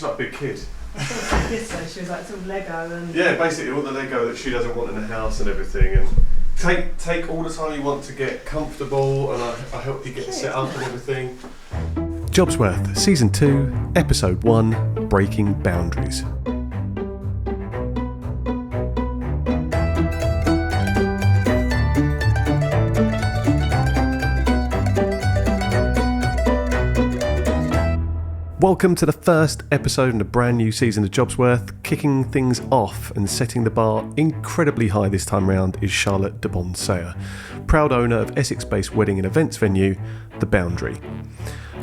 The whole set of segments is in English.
She's like a big kid. She was like, it's all Lego and... Yeah, basically all the Lego that she doesn't want in the house and everything. And take all the time you want to get comfortable, and I help you get set up and everything. Jobsworth, Season 2, Episode 1, Breaking Boundaries. Welcome to the first episode in a brand new season of Jobsworth. Kicking things off and setting the bar incredibly high this time round is Charlotte Debond-Sayer, proud owner of Essex-based wedding and events venue, The Boundary.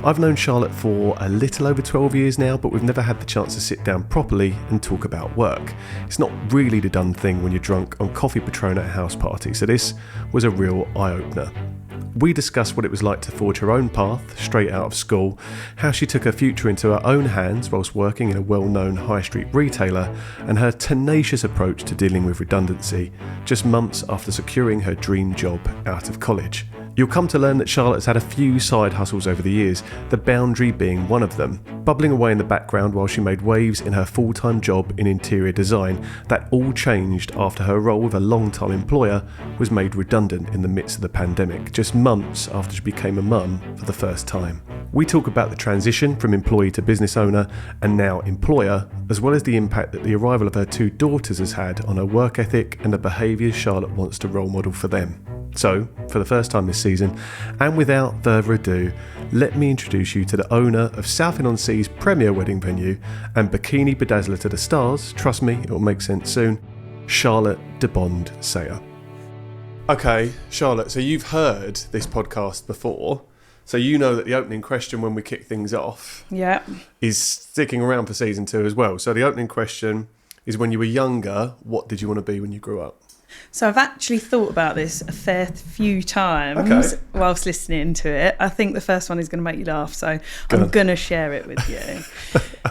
I've known Charlotte for a little over 12 years now, but we've never had the chance to sit down properly and talk about work. It's not really the done thing when you're drunk on coffee Patron at a house party, so this was a real eye-opener. We discussed what it was like to forge her own path straight out of school, how she took her future into her own hands whilst working in a well-known high street retailer, and her tenacious approach to dealing with redundancy just months after securing her dream job out of college. You'll come to learn that Charlotte's had a few side hustles over the years, The Boundary being one of them, bubbling away in the background while she made waves in her full-time job in interior design. That all changed after her role with a long-time employer was made redundant in the midst of the pandemic, just months after she became a mum for the first time. We talk about the transition from employee to business owner and now employer, as well as the impact that the arrival of her two daughters has had on her work ethic and the behaviours Charlotte wants to role model for them. So, for the first time this season, and without further ado, let me introduce you to the owner of Southend-on-Sea's premier wedding venue and bikini bedazzler to the stars, trust me, it will make sense soon, Charlotte Debond-Sayer. Okay, Charlotte, so you've heard this podcast before, so you know that the opening question when we kick things off is sticking around for season 2 as well. So the opening question is, when you were younger, what did you want to be when you grew up? So I've actually thought about this a fair few times whilst listening to it. I think the first one is going to make you laugh, so I'm going to share it with you.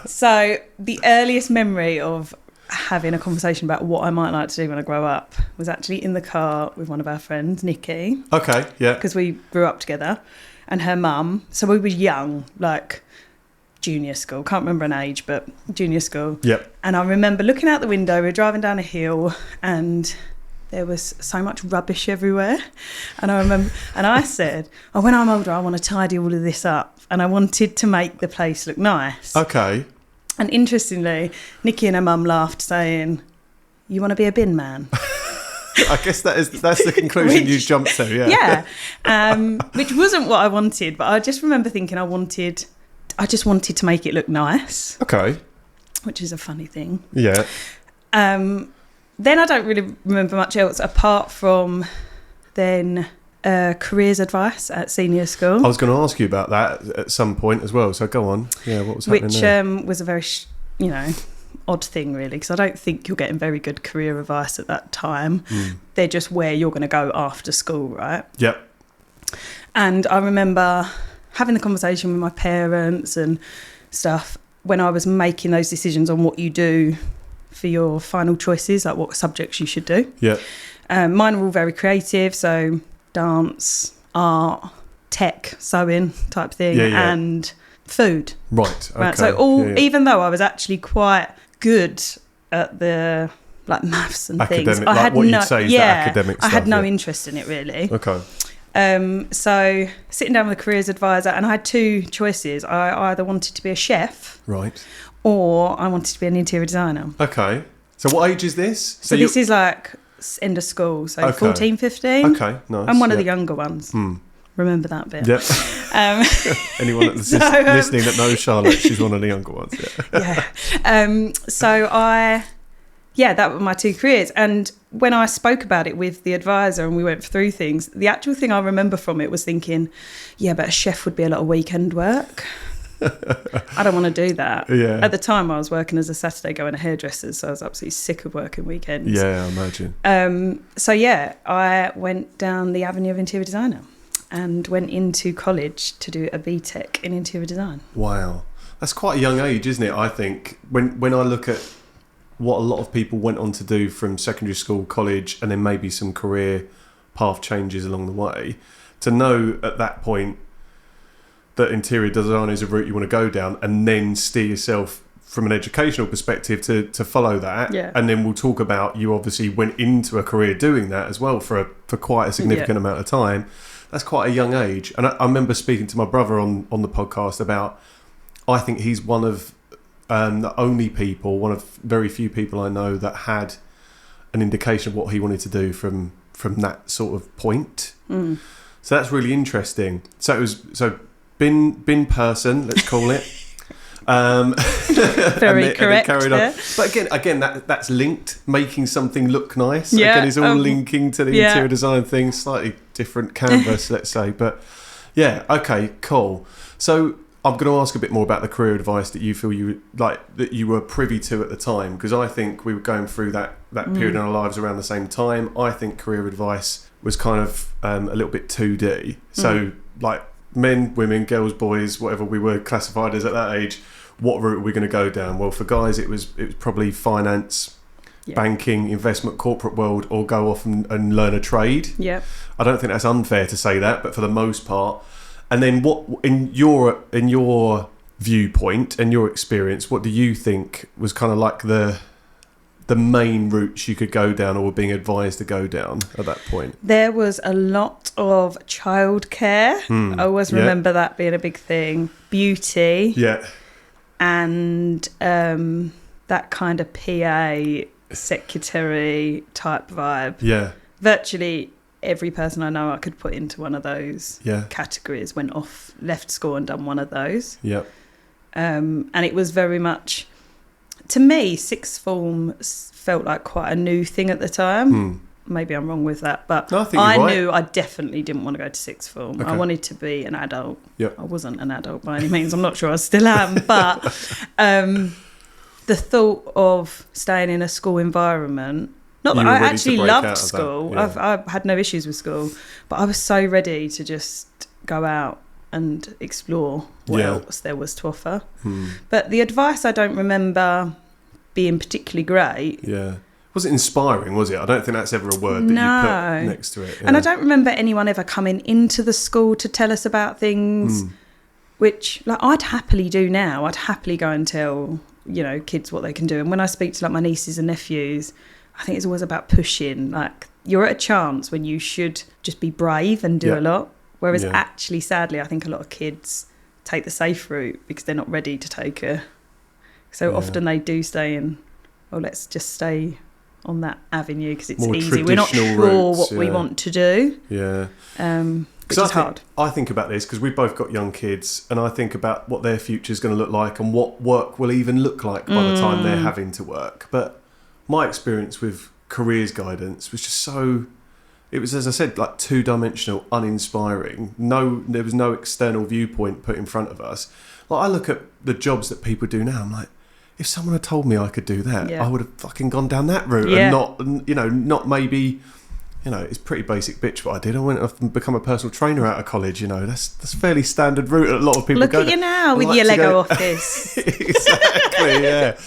So the earliest memory of having a conversation about what I might like to do when I grow up was actually in the car with one of our friends, Nikki. Okay, yeah. Because we grew up together, and her mum. So we were young, like junior school. Can't remember an age, but junior school. Yep. And I remember looking out the window, we were driving down a hill, and there was so much rubbish everywhere. And I remember, and I said, oh, when I'm older, I want to tidy all of this up. And I wanted to make the place look nice. Okay. And interestingly, Nikki and her mum laughed, saying, you want to be a bin man? I guess that's the conclusion you jumped to, yeah. Yeah. Which wasn't what I wanted, but I just remember thinking I just wanted to make it look nice. Okay. Which is a funny thing. Yeah. Then I don't really remember much else apart from then careers advice at senior school. I was going to ask you about that at some point as well, so go on. Yeah, what was happening there? Which was a very, odd thing really, because I don't think you're getting very good career advice at that time. They're just where you're going to go after school, right? Yep. And I remember having the conversation with my parents and stuff when I was making those decisions on what you do for your final choices, like what subjects you should do. Yeah. Mine were all very creative, so dance, art, tech, sewing type thing, and food. Right. Okay. Right. So even though I was actually quite good at the like maths and academic, things, I had what you'd say is the academic stuff. I had no interest in it really. Okay. So sitting down with a careers advisor, and I had two choices. I either wanted to be a chef, right, or I wanted to be an interior designer. Okay. So what age is this? So this is like end of school, so 14, 15. Okay, nice. I'm one of the younger ones. Remember that bit. Yep. Anyone that's listening that knows Charlotte, she's one of the younger ones. Yeah. That were my two careers. And when I spoke about it with the advisor and we went through things, the actual thing I remember from it was thinking, yeah, but a chef would be a lot of weekend work. I don't want to do that. Yeah. At the time I was working as a Saturday going to hairdressers, so I was absolutely sick of working weekends. Yeah, I imagine. I went down the avenue of interior designer and went into college to do a BTEC in interior design. Wow. That's quite a young age, isn't it? I think when I look at what a lot of people went on to do from secondary school, college, and then maybe some career path changes along the way, to know at that point that interior design is a route you want to go down and then steer yourself from an educational perspective to follow that. Yeah. And then we'll talk about you obviously went into a career doing that as well for quite a significant amount of time. That's quite a young age. And I remember speaking to my brother on the podcast about, I think he's one of the only people, one of very few people I know that had an indication of what he wanted to do from that sort of point. So that's really interesting. So it was bin person, let's call it. Very correct. Carried on. But again, that's linked, making something look nice. Yeah, again, it's all linking to the interior design thing. Slightly different canvas, let's say. But yeah, okay, cool. So I'm going to ask a bit more about the career advice that you feel that you were privy to at the time, because I think we were going through that period in our lives around the same time. I think career advice was kind of a little bit 2D. So like men, women, girls, boys, whatever we were classified as at that age, what route are we going to go down? Well, for guys, it was probably finance, banking, investment, corporate world, or go off and learn a trade. Yeah, I don't think that's unfair to say that, but for the most part. And then, what in your viewpoint and your experience, what do you think was kind of like the main routes you could go down or were being advised to go down at that point? There was a lot of childcare. I always remember that being a big thing. Beauty. Yeah. And that kind of PA, secretary type vibe. Yeah. Virtually every person I know I could put into one of those categories left school and done one of those. Yeah. And it was very much, to me, sixth form felt like quite a new thing at the time. Maybe I'm wrong with that, but no, I knew I definitely didn't want to go to sixth form. Okay. I wanted to be an adult. Yep. I wasn't an adult by any means. I'm not sure I still am, but the thought of staying in a school environment, not that I actually loved school. I've had no issues with school, but I was so ready to just go out and explore what else there was to offer. But the advice I don't remember being particularly great. Yeah. Was it inspiring, was it? I don't think that's ever a word that you put next to it. Yeah. And I don't remember anyone ever coming into the school to tell us about things, which like I'd happily do now. I'd happily go and tell, kids what they can do. And when I speak to like my nieces and nephews, I think it's always about pushing. Like you're at a chance when you should just be brave and do a lot. Whereas actually, sadly, I think a lot of kids take the safe route because they're not ready to take a... So often they do stay in, let's just stay on that avenue because it's more easy. We're not sure what we want to do. Yeah. Which is hard. I think about this because we've both got young kids, and I think about what their future is going to look like and what work will even look like by the time they're having to work. But my experience with careers guidance was just so... It was, as I said, like two-dimensional, uninspiring. There was no external viewpoint put in front of us. Like I look at the jobs that people do now, I'm like, if someone had told me I could do that, I would have fucking gone down that route and not maybe, it's pretty basic bitch what I did. I went off and become a personal trainer out of college, that's fairly standard route a lot of people go. Look at you now with your Lego office. Exactly, yeah.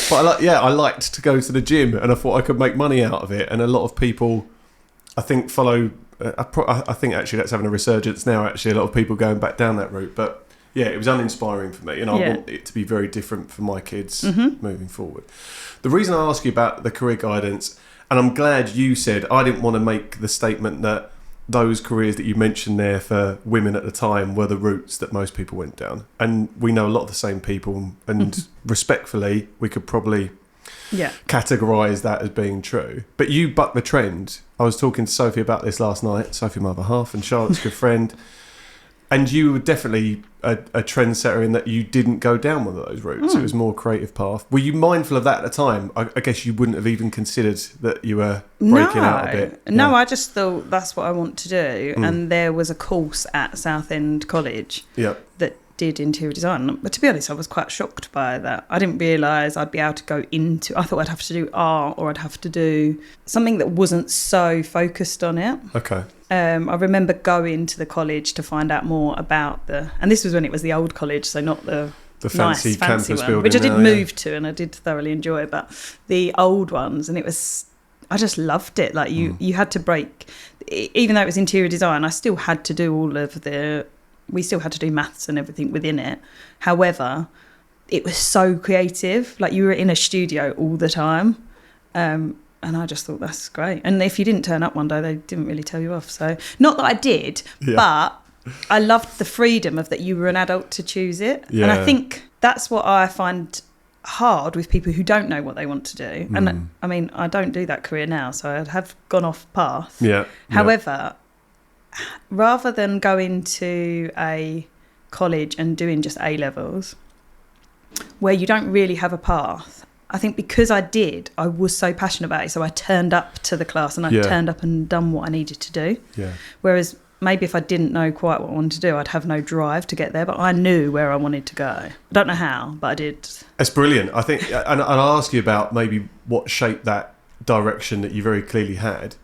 But I liked to go to the gym and I thought I could make money out of it. And a lot of people, I think, follow... I think actually that's having a resurgence now, actually, a lot of people going back down that route. But yeah, it was uninspiring for me, and I want it to be very different for my kids moving forward. The reason I ask you about the career guidance, and I'm glad you said, I didn't want to make the statement that those careers that you mentioned there for women at the time were the routes that most people went down. And we know a lot of the same people, and respectfully, we could probably categorise that as being true. But you bucked the trend. I was talking to Sophie about this last night, Sophie, my other half, and Charlotte's good friend. And you were definitely a trendsetter in that you didn't go down one of those routes. It was more creative path. Were you mindful of that at the time? I guess you wouldn't have even considered that you were breaking out a bit. No, I just thought that's what I want to do. And there was a course at Southend College that did interior design. But to be honest, I was quite shocked by that. I didn't realise I'd be able to go into... I thought I'd have to do art or I'd have to do something that wasn't so focused on it. Okay. I remember going to the college to find out more about and this was when it was the old college, so not the fancy campus one, building, which I did move to and I did thoroughly enjoy, but the old ones, and I just loved it. Like you had to break, even though it was interior design, I still had to do we still had to do maths and everything within it. However, it was so creative. Like, you were in a studio all the time. And I just thought, that's great. And if you didn't turn up one day, they didn't really tell you off. So, not that I did, but I loved the freedom of that you were an adult to choose it. Yeah. And I think that's what I find hard with people who don't know what they want to do. And I mean, I don't do that career now, so I have gone off path. Yeah. However, rather than going to a college and doing just A-levels, where you don't really have a path, I think because I was so passionate about it, so I turned up to the class and I turned up and done what I needed to do. Yeah. Whereas maybe if I didn't know quite what I wanted to do, I'd have no drive to get there, but I knew where I wanted to go. I don't know how, but I did. That's brilliant. I think, and I'll ask you about maybe what shaped that direction that you very clearly had.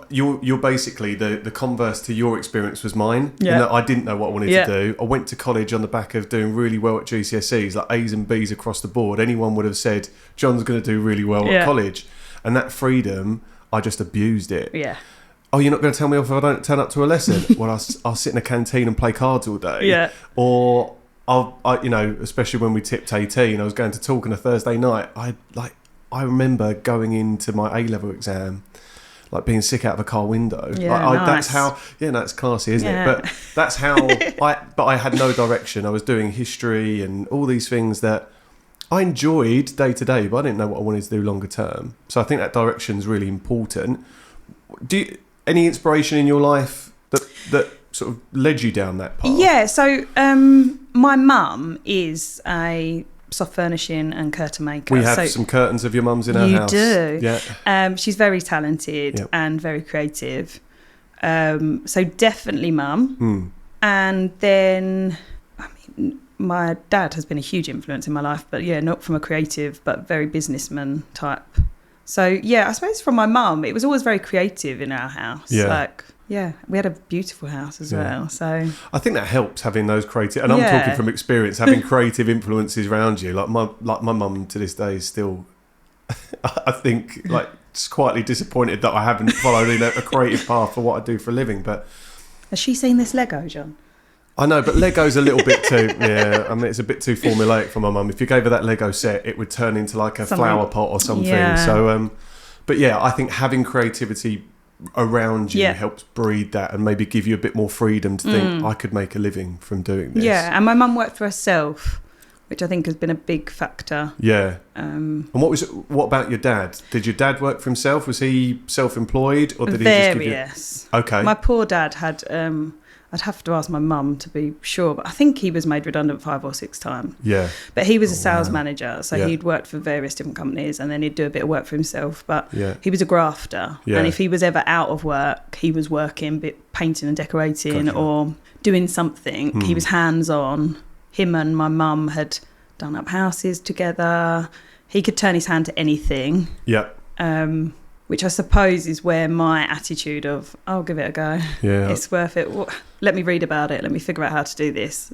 You're basically the converse to your experience was mine. Yeah. In that I didn't know what I wanted to do. I went to college on the back of doing really well at GCSEs, like A's and B's across the board. Anyone would have said, John's going to do really well at college. And that freedom, I just abused it. Yeah. Oh, you're not going to tell me off if I don't turn up to a lesson? Well, I'll sit in a canteen and play cards all day. Yeah. Or, especially when we tipped 18, I was going to talk on a Thursday night. I remember going into my A-level exam, like being sick out of a car window. Yeah, nice. That's how. Yeah, that's classy, isn't it? But that's how. I had no direction. I was doing history and all these things that I enjoyed day to day, but I didn't know what I wanted to do longer term. So I think that direction is really important. Any inspiration in your life that sort of led you down that path? Yeah. So my mum is a soft furnishing and curtain maker. We have some curtains of your mum's in our house. You do. Yeah. She's very talented and very creative. So definitely mum. And then, I mean, my dad has been a huge influence in my life, but not from a creative, but very businessman type. So I suppose from my mum, it was always very creative in our house. Yeah. We had a beautiful house as well. So I think that helps having those creative, and I'm talking from experience, having creative influences around you. Like my mum to this day is still, I think, like just quietly disappointed that I haven't followed in a creative path for what I do for a living. But has she seen this Lego, John? I know, but Lego's a little bit too, I mean, it's a bit too formulaic for my mum. If you gave her that Lego set, it would turn into like a flower pot or something. Yeah. So, but I think having creativity around you helps breed that and maybe give you a bit more freedom to think, I could make a living from doing this. Yeah, and my mum worked for herself, which I think has been a big factor. Yeah. And what about your dad? Did your dad work for himself? Was he self-employed, or did he just give you... Various. Okay. My poor dad had... I'd have to ask my mum to be sure, but I think he was made redundant 5 or 6 times. Yeah. But he was a sales manager, so he'd worked for various different companies, and then he'd do a bit of work for himself. But he was a grafter, and if he was ever out of work, he was working, painting and decorating or doing something. He was hands-on. Him and my mum had done up houses together. He could turn his hand to anything. Yeah. Which I suppose is where my attitude of, I'll give it a go. Yeah. It's worth it. Let me read about it. Let me figure out how to do this.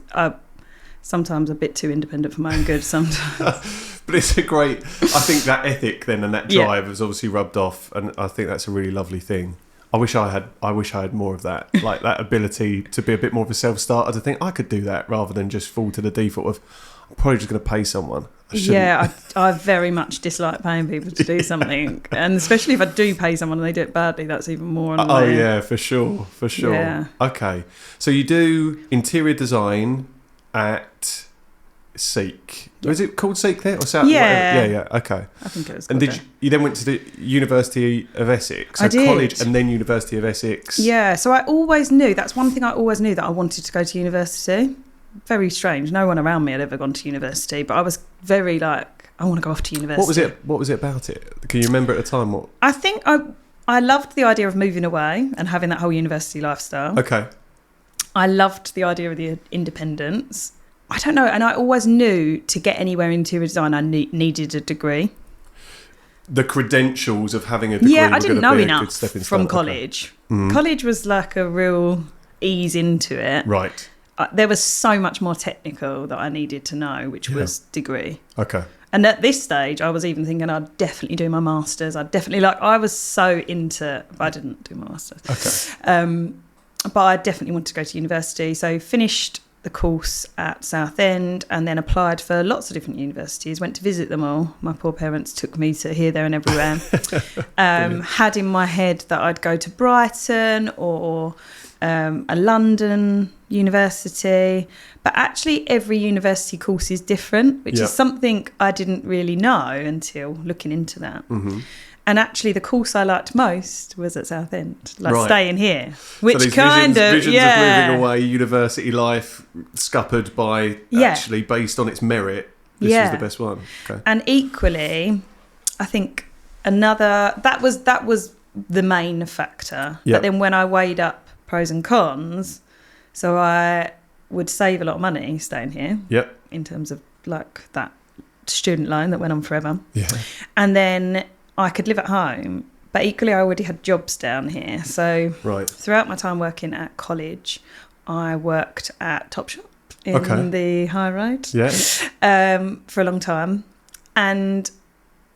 Sometimes a bit too independent for my own good sometimes. But it's a great, I think that ethic then and that drive has obviously rubbed off. And I think that's a really lovely thing. I wish I had more of that, like that ability to be a bit more of a self-starter, to think I could do that rather than just fall to the default of, I'm probably just going to pay someone. I very much dislike paying people to do something, and especially if I do pay someone and they do it badly, that's even more annoying. Oh yeah, for sure. Yeah. Okay, so you do interior design at Seek. Was it called Seek there or South? Yeah. Yeah. Okay. I think it was. And you then went to the University of Essex? So I did. College and then University of Essex. Yeah. So I always knew, that's one thing I always knew, that I wanted to go to university. Very strange. No one around me had ever gone to university, but I was very like, I want to go off to university. What was it about it? Can you remember at the time what? I think I loved the idea of moving away and having that whole university lifestyle. Okay. I loved the idea of the independence. I don't know, and I always knew to get anywhere in interior design, I needed a degree. The credentials of having a degree. Yeah, I didn't know enough from college. Okay. Mm. College was like a real ease into it. Right. There was so much more technical that I needed to know, which was degree. Okay. And at this stage, I was even thinking I'd definitely do my masters. I was so into, but I didn't do my masters. Okay. But I definitely wanted to go to university. So finished the course at Southend and then applied for lots of different universities, went to visit them all. My poor parents took me to here, there and everywhere. Had in my head that I'd go to Brighton or a London university, but actually every university course is different, which is something I didn't really know until looking into that. Mm-hmm. And actually, the course I liked most was at Southend, staying here, which so visions of moving away, university life scuppered by actually based on its merit. This was the best one. Okay. And equally, I think that was the main factor. Yep. But then when I weighed up pros and cons, so I would save a lot of money staying here. Yep. In terms of like that student loan that went on forever. Yeah. And then I could live at home, but equally I already had jobs down here. So throughout my time working at college, I worked at Topshop in the High Road for a long time. And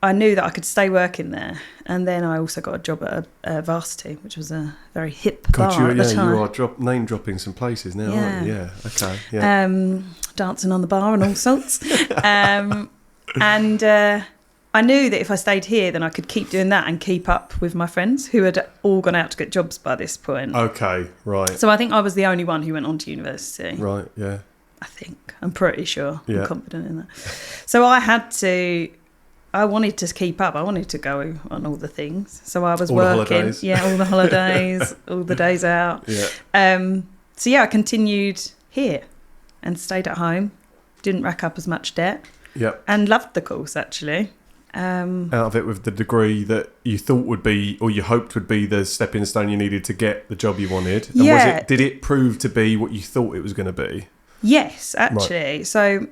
I knew that I could stay working there. And then I also got a job at a Varsity, which was a very hip bar at the time. You are name dropping some places now, aren't you? Yeah, okay. Yeah. Dancing on the bar and all sorts. I knew that if I stayed here, then I could keep doing that and keep up with my friends who had all gone out to get jobs by this point. Okay, right. So I think I was the only one who went on to university. Right, yeah. I think. I'm pretty sure. Yeah. I'm confident in that. So I wanted to keep up. I wanted to go on all the things. So I was working. Yeah, all the holidays, all the days out. Yeah. I continued here and stayed at home. Didn't rack up as much debt. Yep. And loved the course, actually. Out of it with the degree that you thought would be, or you hoped would be, the stepping stone you needed to get the job you wanted. And did it prove to be what you thought it was going to be? Yes, actually. Right. So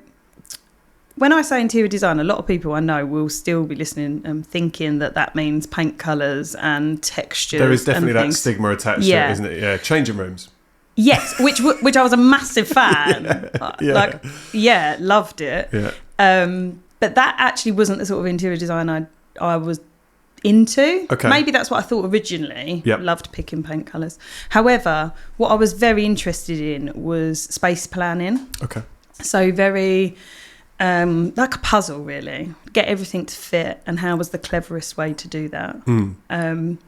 when I say interior design, a lot of people I know will still be listening and thinking that means paint colours and textures. There is definitely that stigma attached to it, isn't it? Yeah, changing rooms. Yes, which I was a massive fan. Loved it. Yeah. But that actually wasn't the sort of interior design I was into. Okay. Maybe that's what I thought originally. Yep. Loved picking paint colours. However, what I was very interested in was space planning. Okay. So very like a puzzle, really. Get everything to fit, and how was the cleverest way to do that.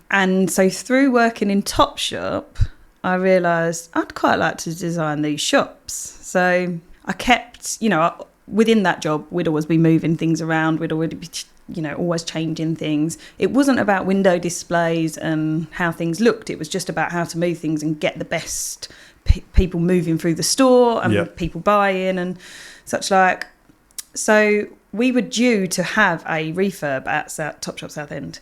And so through working in Topshop, I realised I'd quite like to design these shops. So I kept, within that job, we'd always be moving things around. We'd already be, always changing things. It wasn't about window displays and how things looked. It was just about how to move things and get the best people moving through the store and people buying and such like. So we were due to have a refurb at Topshop Southend,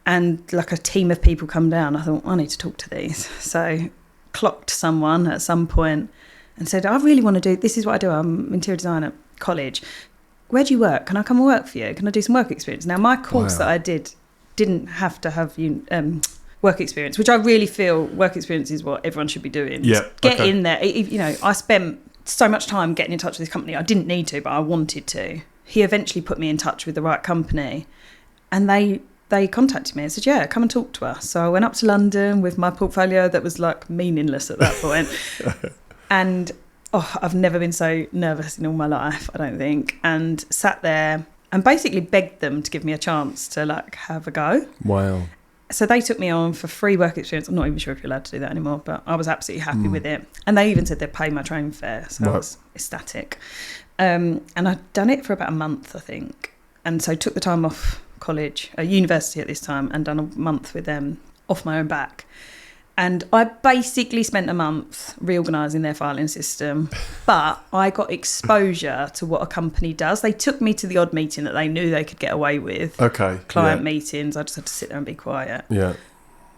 and like a team of people come down. I thought, I need to talk to these. So clocked someone at some point and said, I really want to do, this is what I do. I'm interior designer at college. Where do you work? Can I come and work for you? Can I do some work experience? Now, my course that I didn't have to have work experience, which I really feel work experience is what everyone should be doing. Yeah, get in there. I spent so much time getting in touch with this company. I didn't need to, but I wanted to. He eventually put me in touch with the right company, and they contacted me and said, yeah, come and talk to us. So I went up to London with my portfolio that was like meaningless at that point. And I've never been so nervous in all my life, I don't think. And sat there and basically begged them to give me a chance to like have a go. Wow. So they took me on for free work experience. I'm not even sure if you're allowed to do that anymore, but I was absolutely happy with it. And they even said they'd pay my train fare. So I was ecstatic. And I'd done it for about a month, I think. And so took the time off college, university at this time, and done a month with them off my own back. And I basically spent a month reorganising their filing system, but I got exposure to what a company does. They took me to the odd meeting that they knew they could get away with. Okay. Client meetings. I just had to sit there and be quiet. Yeah.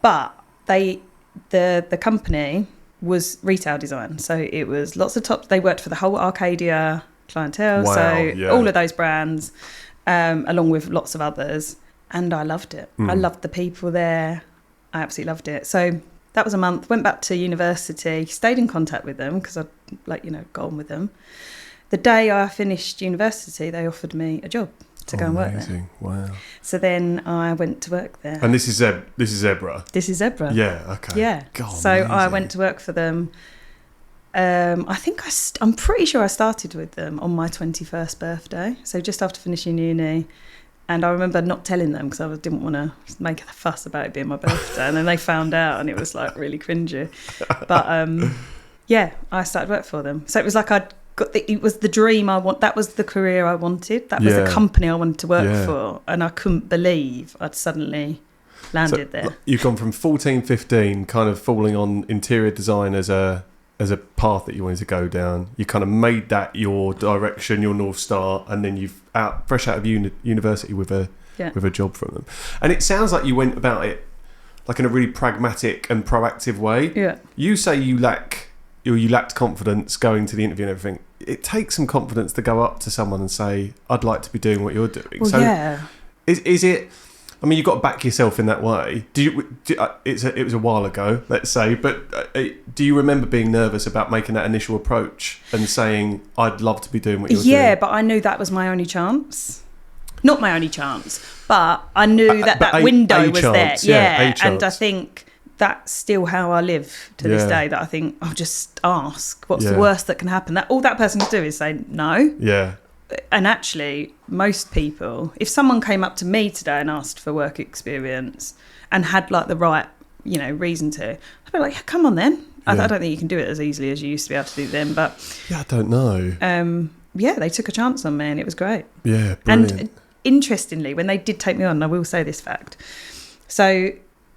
But the company was retail design. So it was lots of they worked for the whole Arcadia clientele. Wow, so all of those brands, along with lots of others. And I loved it. I loved the people there. I absolutely loved it. So that was a month. Went back to university, stayed in contact with them because I'd got on with them. The day I finished university, they offered me a job to go and work there. Wow. So then I went to work there. And this is Zebra? This is Zebra. Yeah, okay. Yeah. God, so amazing. I went to work for them. I think I'm pretty sure I started with them on my 21st birthday, so just after finishing uni. And I remember not telling them because I didn't want to make a fuss about it being my birthday. And then they found out and it was like really cringy. But yeah, I started work for them. So it was like it was the dream that was the career I wanted. That was the company I wanted to work for. And I couldn't believe I'd suddenly landed there. You've gone from 14, 15, kind of falling on interior design as a path that you wanted to go down. You kind of made that your direction, your North Star, and then you've fresh out of university with a job from them. And it sounds like you went about it like in a really pragmatic and proactive way. Yeah. You say you lacked confidence going to the interview and everything. It takes some confidence to go up to someone and say, "I'd like to be doing what you're doing." Well, so yeah. Is it? I mean, you've got to back yourself in that way. It was a while ago, let's say, but do you remember being nervous about making that initial approach and saying, I'd love to be doing what you're doing? Yeah, but I knew that was my only chance. Not my only chance, but I knew that window was chance, there. Yeah, and I think that's still how I live to this day, that I think I'll just ask, what's the worst that can happen? That all that person can do is say no. Yeah. And actually, most people, if someone came up to me today and asked for work experience and had like the right, reason to, I'd be like, yeah, come on then. I don't think you can do it as easily as you used to be able to do then. But yeah, I don't know. They took a chance on me and it was great. Yeah, brilliant. And interestingly, when they did take me on, I will say this fact. So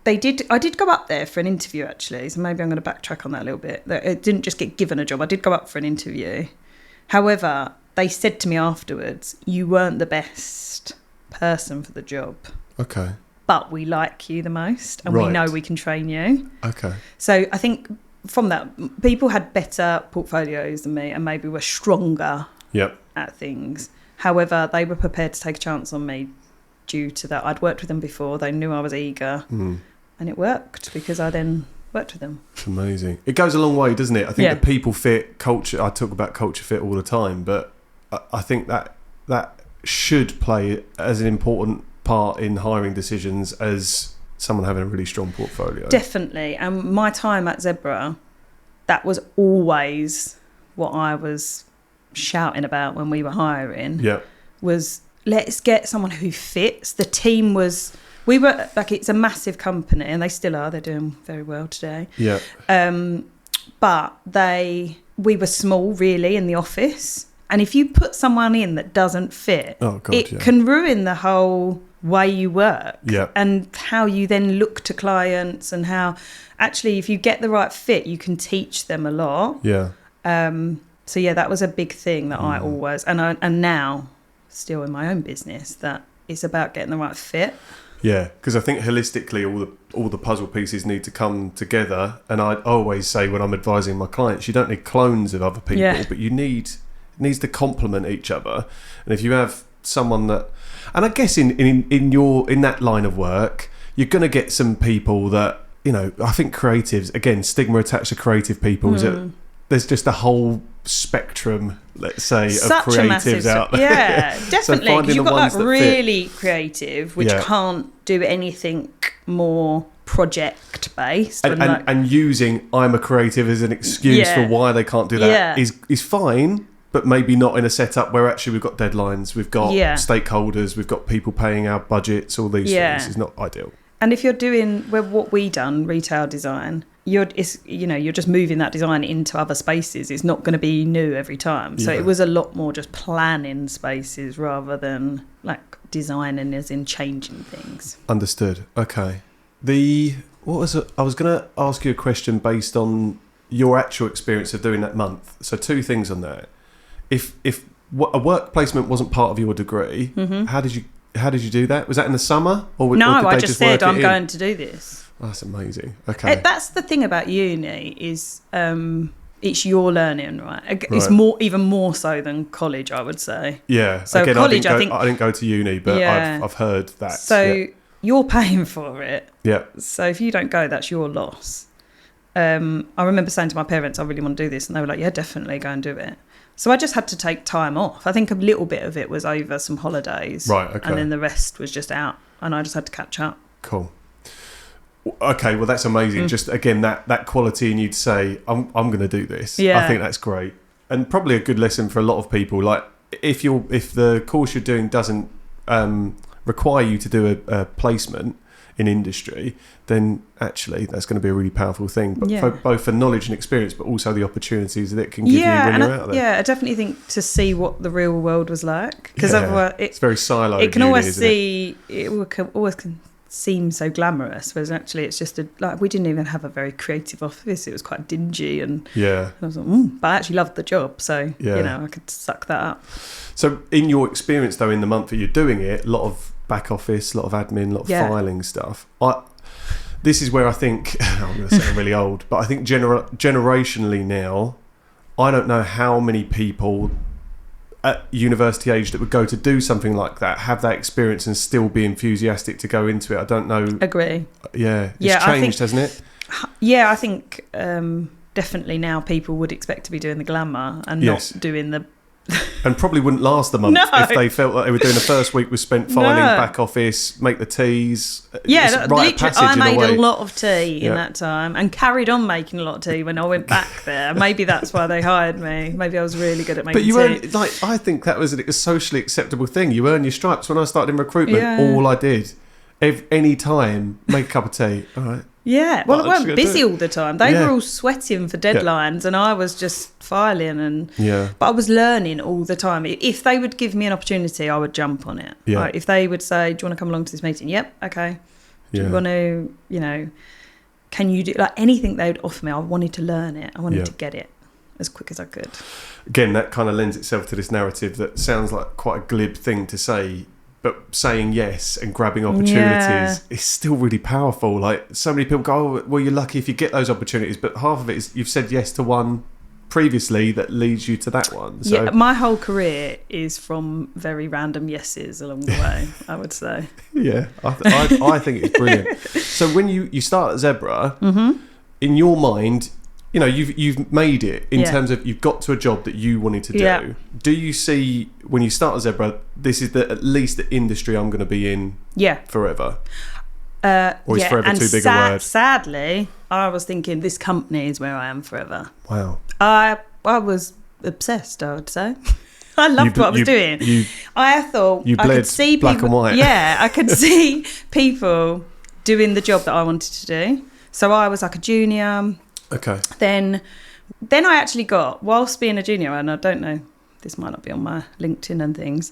I did go up there for an interview actually. So maybe I'm going to backtrack on that a little bit. It didn't just get given a job. I did go up for an interview. However, they said to me afterwards, you weren't the best person for the job. Okay. But we like you the most and we know we can train you. Okay. So I think from that, people had better portfolios than me and maybe were stronger at things. However, they were prepared to take a chance on me due to that. I'd worked with them before. They knew I was eager and it worked because I then worked with them. It's amazing. It goes a long way, doesn't it? I think the people fit culture. I talk about culture fit all the time, but I think that should play as an important part in hiring decisions as someone having a really strong portfolio. Definitely. And my time at Zebra, that was always what I was shouting about when we were hiring. Yeah. Was let's get someone who fits. The team was, we were like, it's a massive company and they still are. They're doing very well today. Yeah. But we were small really in the office. And if you put someone in that doesn't fit, it can ruin the whole way you work and how you then look to clients and how actually if you get the right fit, you can teach them a lot. Yeah. So yeah, that was a big thing that I always, and now still in my own business, that it's about getting the right fit. Yeah, because I think holistically all the puzzle pieces need to come together. And I always say when I'm advising my clients, you don't need clones of other people, but it needs to complement each other. And if you have someone that, and I guess in that line of work, you're going to get some people that, I think creatives, again, stigma attached to creative people is that there's just a whole spectrum, let's say, such of creatives out there. Yeah, definitely. So because you've got like really creative, which can't do anything more project based. And using I'm a creative as an excuse for why they can't do that is fine. But maybe not in a setup where actually we've got deadlines, we've got stakeholders, we've got people paying our budgets, all these things is not ideal. And if you're doing what we done, retail design, you're just moving that design into other spaces. It's not going to be new every time. So it was a lot more just planning spaces rather than like designing as in changing things. Understood. Okay. I was going to ask you a question based on your actual experience of doing that month. So 2 things on that. If a work placement wasn't part of your degree, how did you do that? Was that in the summer or no? Or did I just said I'm going to do this. Oh, that's amazing. Okay, that's the thing about uni is it's your learning, right? It's even more so than college, I would say. Yeah. So again, college, I didn't go to uni, but I've heard that. So you're paying for it. Yeah. So if you don't go, that's your loss. I remember saying to my parents, I really want to do this, and they were like, yeah, definitely go and do it. So I just had to take time off. I think a little bit of it was over some holidays. Right, okay. And then the rest was just out. And I just had to catch up. Cool. Okay, well, that's amazing. Just, again, that quality in you to say, I'm going to do this. Yeah. I think that's great. And probably a good lesson for a lot of people. Like, if the course you're doing doesn't require you to do a placement in industry, then actually that's going to be a really powerful thing. But both for knowledge and experience, but also the opportunities that it can give you when you're out there. Yeah, I definitely think to see what the real world was like. Because otherwise it's very siloed. It can always seem so glamorous, whereas actually it's just we didn't even have a very creative office. It was quite dingy, and I was like, but I actually loved the job, so I could suck that up. So in your experience though, in the month that you're doing it, a lot of back office, a lot of admin, a lot of filing stuff. This is where I think I'm going to sound really old, but I think generationally now, I don't know how many people at university age that would go to do something like that, have that experience and still be enthusiastic to go into it. I don't know. Agree. Yeah, it's changed, hasn't it? Yeah, I think definitely now people would expect to be doing the glamour and not doing the... And probably wouldn't last the month if they felt like they were doing the first week was spent filing back office, make the teas. Yeah, I made a lot of tea in that time and carried on making a lot of tea when I went back there. Maybe that's why they hired me. Maybe I was really good at making tea. But I think that was a socially acceptable thing. You earn your stripes. When I started in recruitment, all I did, any time, make a cup of tea. All right. Yeah, well, I weren't busy all the time. They were all sweating for deadlines, and I was just filing but I was learning all the time. If they would give me an opportunity, I would jump on it. Yeah. Like, if they would say, "Do you want to come along to this meeting?" Yep, okay. Do you want to, can you do anything they would offer me? I wanted to learn it. I wanted to get it as quick as I could. Again, that kind of lends itself to this narrative that sounds like quite a glib thing to say. But saying yes and grabbing opportunities is still really powerful. Like, so many people go, "Oh, well, you're lucky if you get those opportunities," but half of it is you've said yes to one previously that leads you to that one. So, my whole career is from very random yeses along the way, I would say. Yeah, I think it's brilliant. So when you start at Zebra, in your mind, you've made it in terms of you've got to a job that you wanted to do. Yeah. Do you see when you start at Zebra, this is at least the industry I'm going to be in forever? Or is forever too big a word? Sadly, I was thinking this company is where I am forever. Wow. I was obsessed, I would say. I loved what I was doing. I thought I could see black people, and white. Yeah, I could see people doing the job that I wanted to do. So I was like a junior. Okay. Then I actually got, whilst being a junior, and I don't know, this might not be on my LinkedIn and things,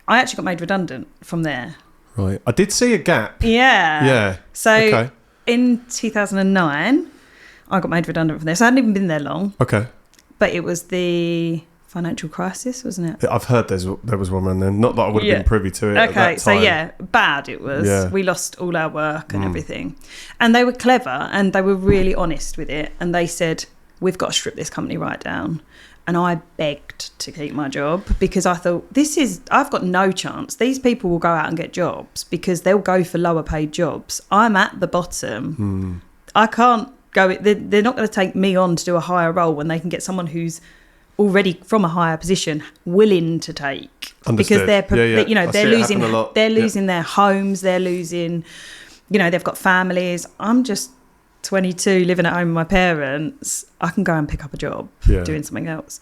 I actually got made redundant from there. Right. I did see a gap. Yeah. Yeah. So in 2009, I got made redundant from there. So I hadn't even been there long. Okay. But it was the financial crisis, wasn't it? I've heard there was one around then. Not that I would have been privy to it at that time. Bad it was. Yeah. We lost all our work and everything. And they were clever and they were really honest with it. And they said, "We've got to strip this company right down." And I begged to keep my job because I thought, I've got no chance. These people will go out and get jobs because they'll go for lower paid jobs. I'm at the bottom. I can't go, they're not going to take me on to do a higher role when they can get someone who's already from a higher position willing to take. Understood. Because they're losing their homes, they're losing, they've got families. I'm just 22 living at home with my parents. I can go and pick up a job doing something else.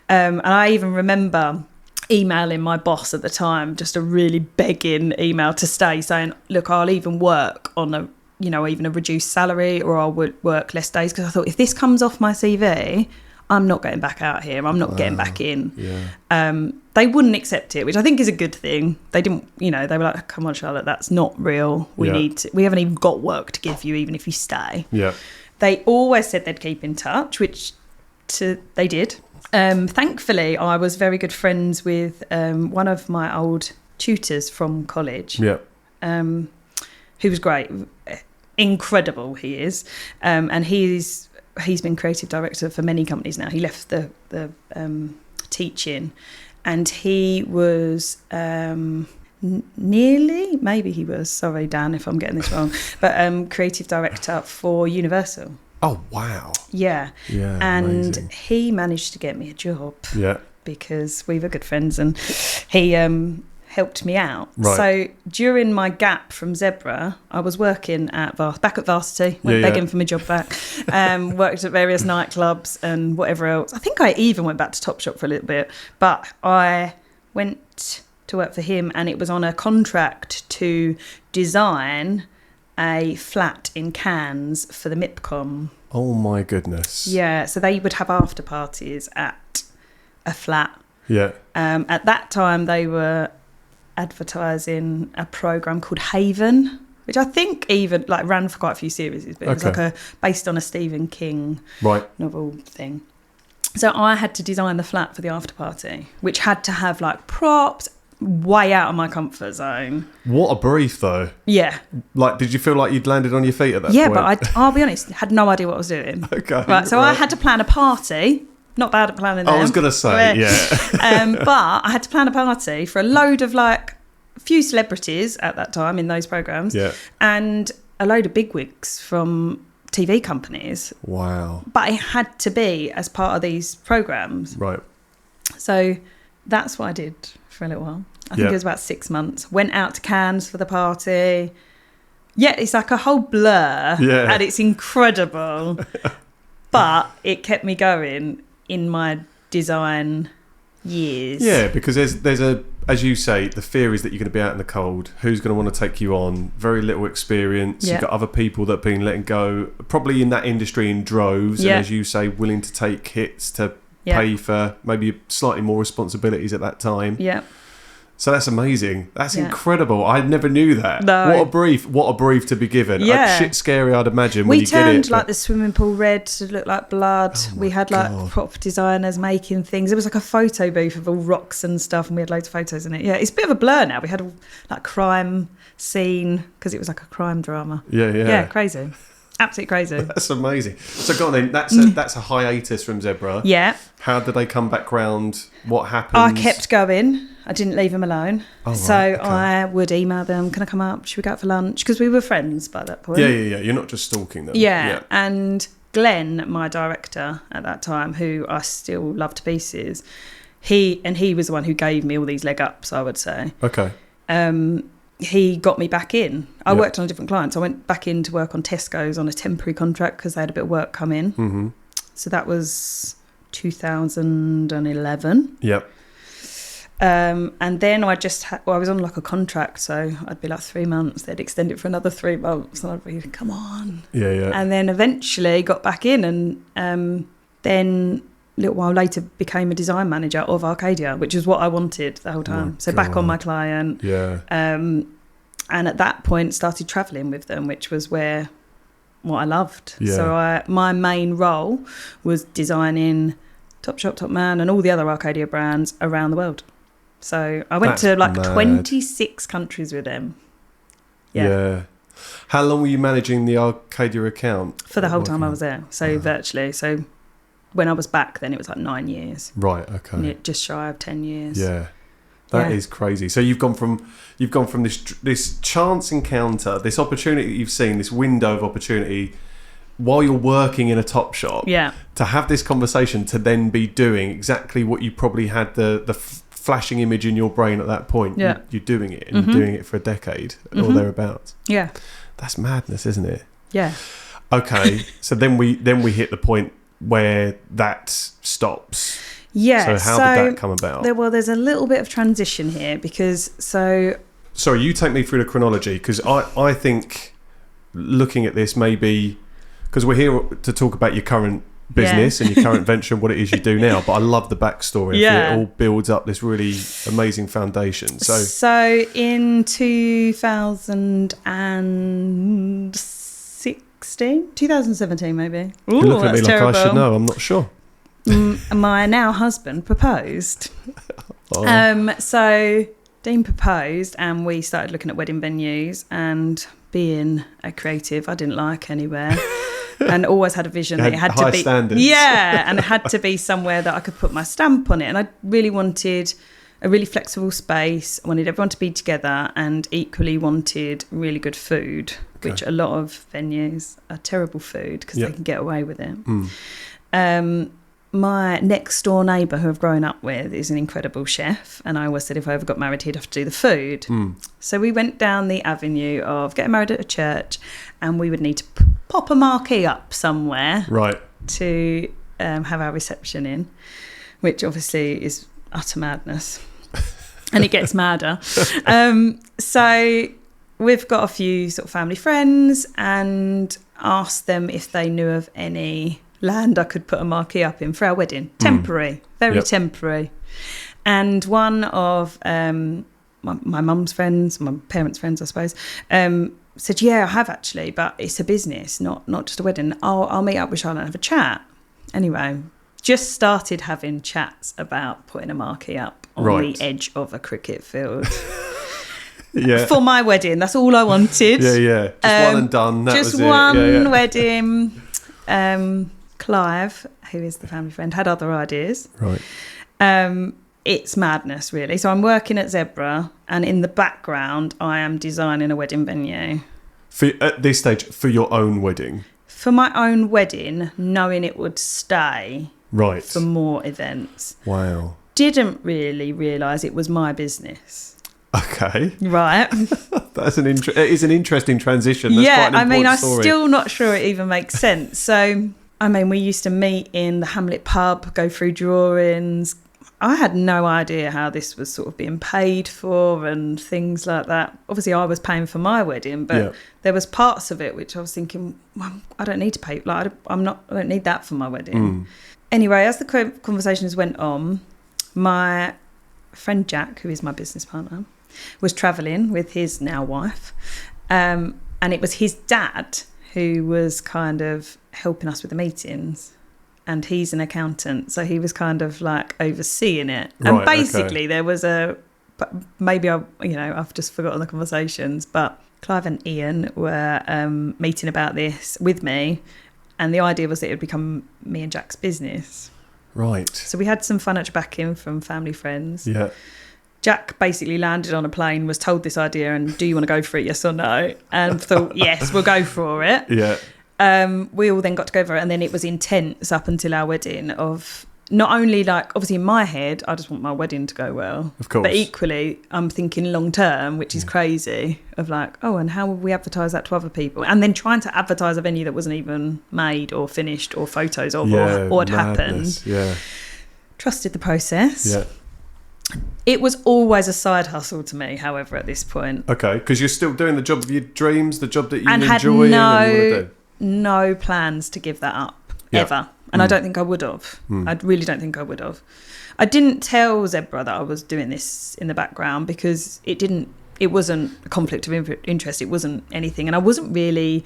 And I even remember emailing my boss at the time, just a really begging email to stay, saying, "Look, I'll even work on even a reduced salary, or I'll work less days," because I thought, if this comes off my CV, I'm not getting back out here. I'm not getting back in. Yeah. They wouldn't accept it, which I think is a good thing. They didn't, they were like, "Come on, Charlotte, that's not real. We haven't even got work to give you, even if you stay." Yeah. They always said they'd keep in touch, which they did. Thankfully, I was very good friends with one of my old tutors from college. Yeah. Who was great. Incredible, he is. And he's been creative director for many companies now. He left the teaching, and he was sorry Dan if I'm getting this wrong, but creative director for Universal. Oh wow. Yeah. And amazing. He managed to get me a job. Yeah. Because we were good friends, and helped me out. Right. So during my gap from Zebra, I was working back at Varsity, went begging for my job back, worked at various nightclubs and whatever else. I think I even went back to Topshop for a little bit, but I went to work for him, and it was on a contract to design a flat in Cannes for the MIPCOM. Oh my goodness. Yeah, so they would have after parties at a flat. Yeah. At that time, they were advertising a program called Haven, which I think even ran for quite a few series, but it was based on a Stephen King novel thing. So I had to design the flat for the after party, which had to have props, way out of my comfort zone. What a brief, though. Yeah. Did you feel like you'd landed on your feet at that point? Yeah, but I'll be honest, had no idea what I was doing. Okay. Right, so I had to plan a party. Not bad at planning them. I was going to say, yeah. But I had to plan a party for a load of a few celebrities at that time in those programs, and a load of bigwigs from TV companies. Wow. But it had to be as part of these programs. Right. So that's what I did for a little while. I think it was about 6 months. Went out to Cannes for the party. Yeah, it's like a whole blur, and it's incredible. But it kept me going in my design years. Yeah, because there's a, as you say, the fear is that you're going to be out in the cold. Who's going to want to take you on? Very little experience. You've got other people that have been letting go, probably in that industry in droves, and as you say, willing to take hits to pay for maybe slightly more responsibilities at that time. Yeah. So that's amazing. That's incredible. I never knew that. No. What a brief to be given. Yeah. Shit scary, I'd imagine, when we you get it. turned the swimming pool red to look like blood. We had prop designers making things. It was like a photo booth of all rocks and stuff, and we had loads of photos in it. Yeah, it's a bit of a blur now. We had a crime scene because it was like a crime drama. Yeah, crazy. Absolutely crazy. That's amazing. So go on then. That's a hiatus from Zebra. Yeah. How did they come back round? What happened? I kept going. I didn't leave them alone. Oh, so I would email them, can I come up? Should we go out for lunch? Because we were friends by that point. Yeah. You're not just stalking them. Yeah. And Glenn, my director at that time, who I still love to pieces, he was the one who gave me all these leg ups, I would say. Okay. He got me back in. I worked on a different client, so I went back in to work on Tesco's on a temporary contract because they had a bit of work come in. Mm-hmm. So that was 2011. Yep. And then I was on a contract, so I'd be 3 months. They'd extend it for another 3 months, and I'd be, come on. Yeah. And then eventually got back in, and then a little while later became a design manager of Arcadia, which is what I wanted the whole time. Back on my client. Yeah. And at that point started travelling with them, which was what I loved. Yeah. So my main role was designing Topshop, Topman and all the other Arcadia brands around the world. So I went to 26 countries with them. Yeah. How long were you managing the Arcadia account? For the whole time I was there. So virtually. So when I was back then it was 9 years. Right, okay. Just shy of 10 years. Yeah. That is crazy. So you've gone from this chance encounter, this opportunity that you've seen, this window of opportunity while you're working in a Topshop, to have this conversation, to then be doing exactly what you probably had the flashing image in your brain at that point. You're doing it, and you're doing it for a decade or thereabouts. Yeah. That's madness, isn't it? Yeah. Okay. So then we hit the point where that stops. Yeah. So how did that come about? There's a little bit of transition here because Sorry, you take me through the chronology, because I think looking at this, maybe because we're here to talk about your current business and your current venture and what it is you do now, but I love the backstory. It all builds up this really amazing foundation. So in 2017 maybe. Ooh, you're looking at me like terrible. I should know. I'm not sure. My now husband proposed. So Dean proposed, and we started looking at wedding venues, and being a creative, I didn't like anywhere. And always had a vision that it had to be standards. and it had to be somewhere that I could put my stamp on it. And I really wanted a really flexible space. I wanted everyone to be together, and equally wanted really good food, which a lot of venues are terrible food because they can get away with it. my next door neighbour who I've grown up with is an incredible chef, and I always said if I ever got married he'd have to do the food. So we went down the avenue of getting married at a church, and we would need to pop a marquee up somewhere to have our reception in, which obviously is utter madness. And it gets madder. So we've got a few sort of family friends and asked them if they knew of any land I could put a marquee up in for our wedding. Temporary, very temporary. And one of my mum's friends, my parents' friends, I suppose, said, yeah, I have actually, but it's a business, not just a wedding. I'll meet up with Charlotte and have a chat. Anyway, just started having chats about putting a marquee up on the edge of a cricket field. For my wedding. That's all I wanted. Just one and done. That just was one it. wedding. Clive, who is the family friend, had other ideas. It's madness, really. So I'm working at Zebra, and in the background, I am designing a wedding venue. At this stage, for your own wedding? For my own wedding, knowing it would stay for more events. Wow. Didn't really realise it was my business. Okay. Right. It is an interesting transition. That's quite an important story. I'm still not sure it even makes sense. So, we used to meet in the Hamlet pub, go through drawings. I had no idea how this was sort of being paid for and things like that. Obviously, I was paying for my wedding, but there was parts of it which I was thinking, well, I don't need to pay. Like, I don't need that for my wedding. Anyway, as the conversations went on, my friend Jack, who is my business partner, was travelling with his now wife, and it was his dad who was kind of helping us with the meetings, and he's an accountant, so he was kind of like overseeing it. And basically there was I've just forgotten the conversations, but Clive and Ian were meeting about this with me, and the idea was that it would become me and Jack's business. So we had some financial backing from family friends. Jack basically landed on a plane, was told this idea, and do you want to go for it, yes or no? And thought, yes, we'll go for it. We all then got to go for it, and then it was intense up until our wedding of not only like, obviously in my head, I just want my wedding to go well. Of course. But equally, I'm thinking long term, which is crazy, of like, and how will we advertise that to other people? And then trying to advertise a venue that wasn't even made or finished or photos of or had happened. Trusted the process. It was always a side hustle to me, however, at this point. Okay, because you're still doing the job of your dreams, the job that you enjoy had and you want to do. No plans to give that up, ever. And I don't think I would have. I really don't think I would have. I didn't tell Zebra that I was doing this in the background because it wasn't a conflict of interest. It wasn't anything. And I wasn't really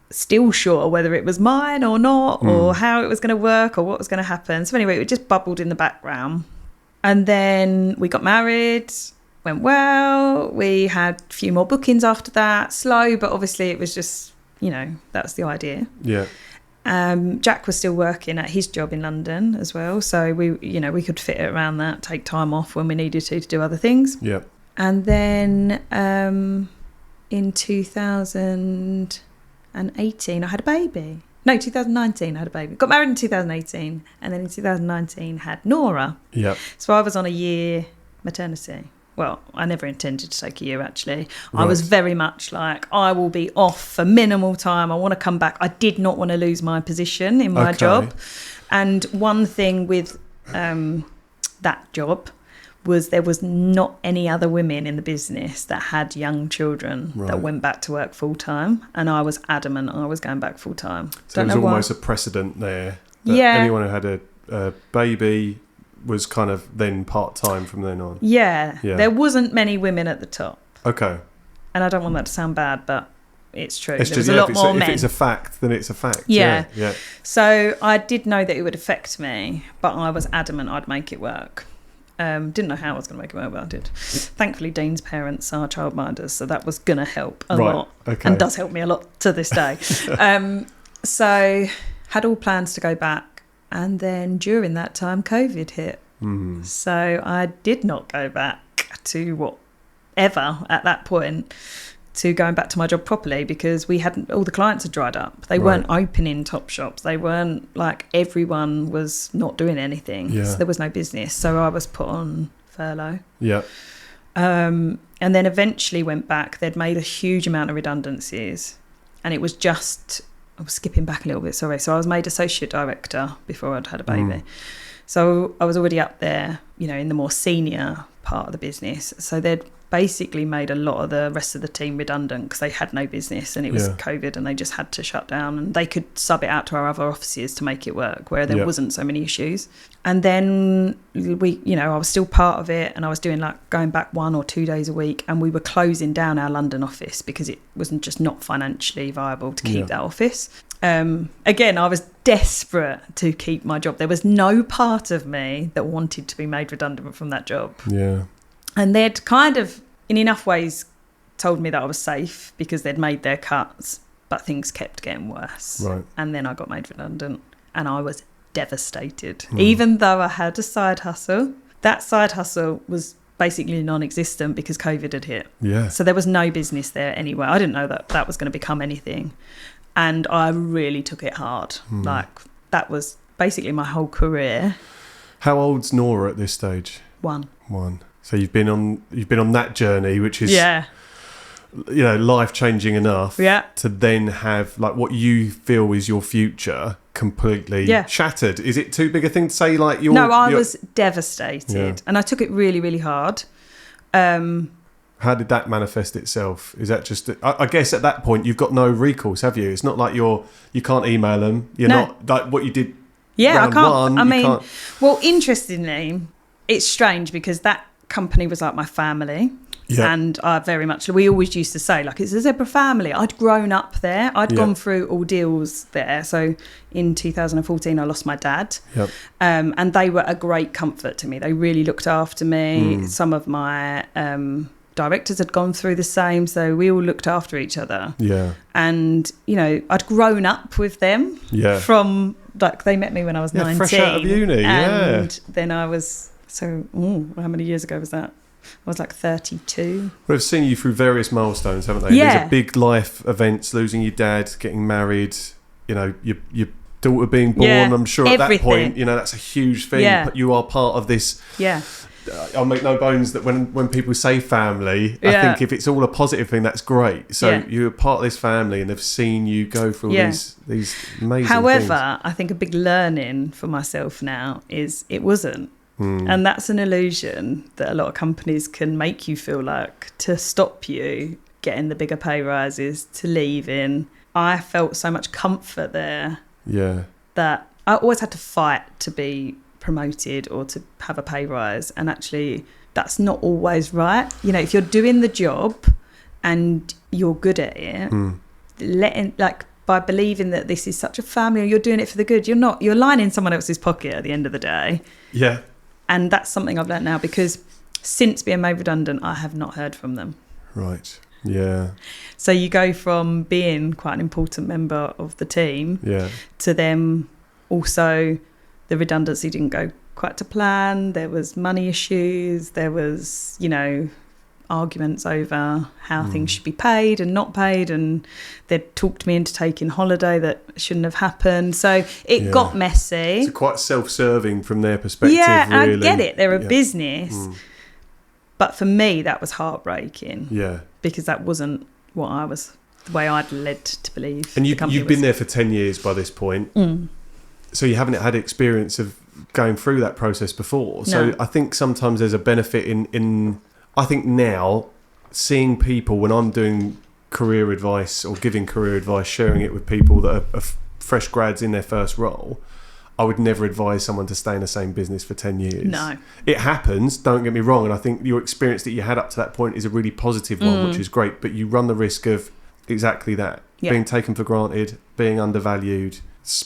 still sure whether it was mine or not, or how it was going to work or what was going to happen. So anyway, it just bubbled in the background. And then we got married, went well. We had a few more bookings after that, slow, but obviously it was just, that's the idea. Jack was still working at his job in London as well. So we could fit it around that, take time off when we needed to do other things. And then in 2018, I had a baby. No, 2019 I had a baby. Got married in 2018, and then in 2019 had Nora. So I was on a year maternity. Well, I never intended to take a year, actually. I was very much like, I will be off for minimal time. I want to come back. I did not want to lose my position in my job. And one thing with that job was there was not any other women in the business that had young children that went back to work full-time. And I was adamant I was going back full-time. So it was almost a precedent there. That anyone who had a baby was kind of then part-time from then on. There wasn't many women at the top. Okay. And I don't want that to sound bad, but it's true. It's there was a lot more men. If it's a fact, then it's a fact. Yeah. So I did know that it would affect me, but I was adamant I'd make it work. Didn't know how I was going to make it work, but I did. Thankfully, Dean's parents are childminders, so that was going to help a lot, and does help me a lot to this day. So had all plans to go back, and then during that time, COVID hit. So I did not go back to whatever at that point. to going back to my job properly, because all the clients had dried up. They weren't opening top shops. They weren't, like, everyone was not doing anything. Yeah. So there was no business. So I was put on furlough. Yeah. And then eventually went back. They'd made a huge amount of redundancies, and it was just, I was skipping back a little bit, sorry. So I was made associate director before I'd had a baby. So I was already up there, you know, in the more senior part of the business. So they'd basically made a lot of the rest of the team redundant because they had no business, and it was COVID, and they just had to shut down, and they could sub it out to our other offices to make it work where there wasn't so many issues. And then I was still part of it, and I was doing, like, going back 1 or 2 days a week, and we were closing down our London office because it wasn't just not financially viable to keep that office. Again, I was desperate to keep my job. There was no part of me that wanted to be made redundant from that job. Yeah. And they'd kind of, in enough ways, told me that I was safe because they'd made their cuts, but things kept getting worse. Right. And then I got made redundant, and I was devastated. Even though I had a side hustle, that side hustle was basically non-existent because COVID had hit. Yeah. So there was no business there anyway. I didn't know that was going to become anything. And I really took it hard. Like, that was basically my whole career. How old's Nora at this stage? 1. So you've been on that journey, which is life changing enough to then have, like, what you feel is your future completely shattered. Is it too big a thing to say? Like, I was devastated, and I took it really, really hard. How did that manifest itself? Is that just, I guess at that point you've got no recourse, have you? It's not like you can't email them. You're not like what you did. Yeah, round I can't. One, well, interestingly, it's strange because that company was like my family. Yeah. And we always used to say, like, it's a Zebra family. I'd grown up there. I'd gone through ordeals there. So in 2014, I lost my dad. Yep. And they were a great comfort to me. They really looked after me. Some of my directors had gone through the same. So we all looked after each other. Yeah. And, I'd grown up with them from, like, they met me when I was 19. Fresh out of uni, and then I was, how many years ago was that? I was like 32. Well, they've seen you through various milestones, haven't they? Yeah. These are big life events, losing your dad, getting married, your daughter being born. I'm sure at that point, that's a huge thing. Yeah. You are part of this. Yeah. I'll make no bones that when people say family, I think if it's all a positive thing, that's great. So you're part of this family, and they've seen you go through these amazing However, things. I think a big learning for myself now is it wasn't. And that's an illusion that a lot of companies can make you feel like to stop you getting the bigger pay rises, to leave in. I felt so much comfort there that I always had to fight to be promoted or to have a pay rise. And actually, that's not always right. If you're doing the job and you're good at it, by believing that this is such a family or you're doing it for the good, you're lining someone else's pocket at the end of the day. Yeah. And that's something I've learned now, because since being made redundant, I have not heard from them. Right. Yeah. So you go from being quite an important member of the team to them also, the redundancy didn't go quite to plan. There was money issues. There was, arguments over how things should be paid and not paid, and they'd talked me into taking holiday that shouldn't have happened. So it got messy. It's quite self-serving from their perspective. Yeah, really. I get it. They're a business. But for me, that was heartbreaking. Yeah. Because that wasn't the way I'd led to believe. And you've been there for 10 years by this point. So you haven't had experience of going through that process before. So no. I think sometimes there's a benefit in I think now, seeing people, when I'm doing career advice or giving career advice, sharing it with people that are fresh grads in their first role, I would never advise someone to stay in the same business for 10 years. No. It happens, don't get me wrong, and I think your experience that you had up to that point is a really positive one, which is great, but you run the risk of exactly that, being taken for granted, being undervalued,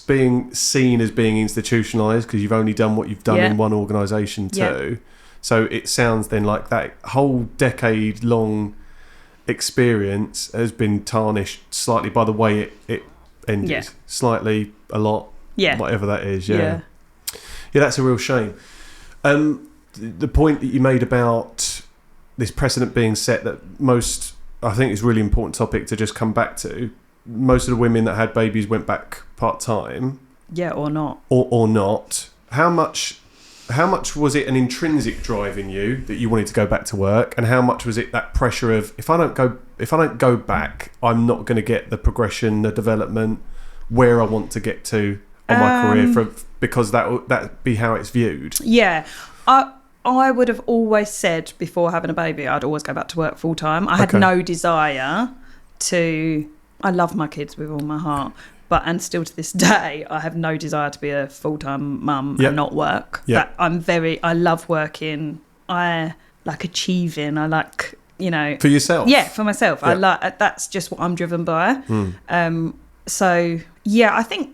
being seen as being institutionalised because you've only done what you've done in one organisation too. Yeah. So it sounds then like that whole decade-long experience has been tarnished slightly by the way it ended. Yeah. Slightly, a lot, whatever that is. Yeah, that's a real shame. The point that you made about this precedent being set that most I think it's a really important topic to just come back to. Most of the women that had babies went back part-time. Yeah, or not. Or not. How much was it an intrinsic drive in you that you wanted to go back to work, and how much was it that pressure of if I don't go back, I'm not going to get the progression, the development where I want to get to on my career because that be how it's viewed? Yeah. I would have always said before having a baby I'd always go back to work full time. I had no desire to. I love my kids with all my heart, and still to this day I have no desire to be a full-time mum and not work. I love working. I like achieving. I like, for yourself. Yeah, for myself. I like that's just what I'm driven by. So yeah, I think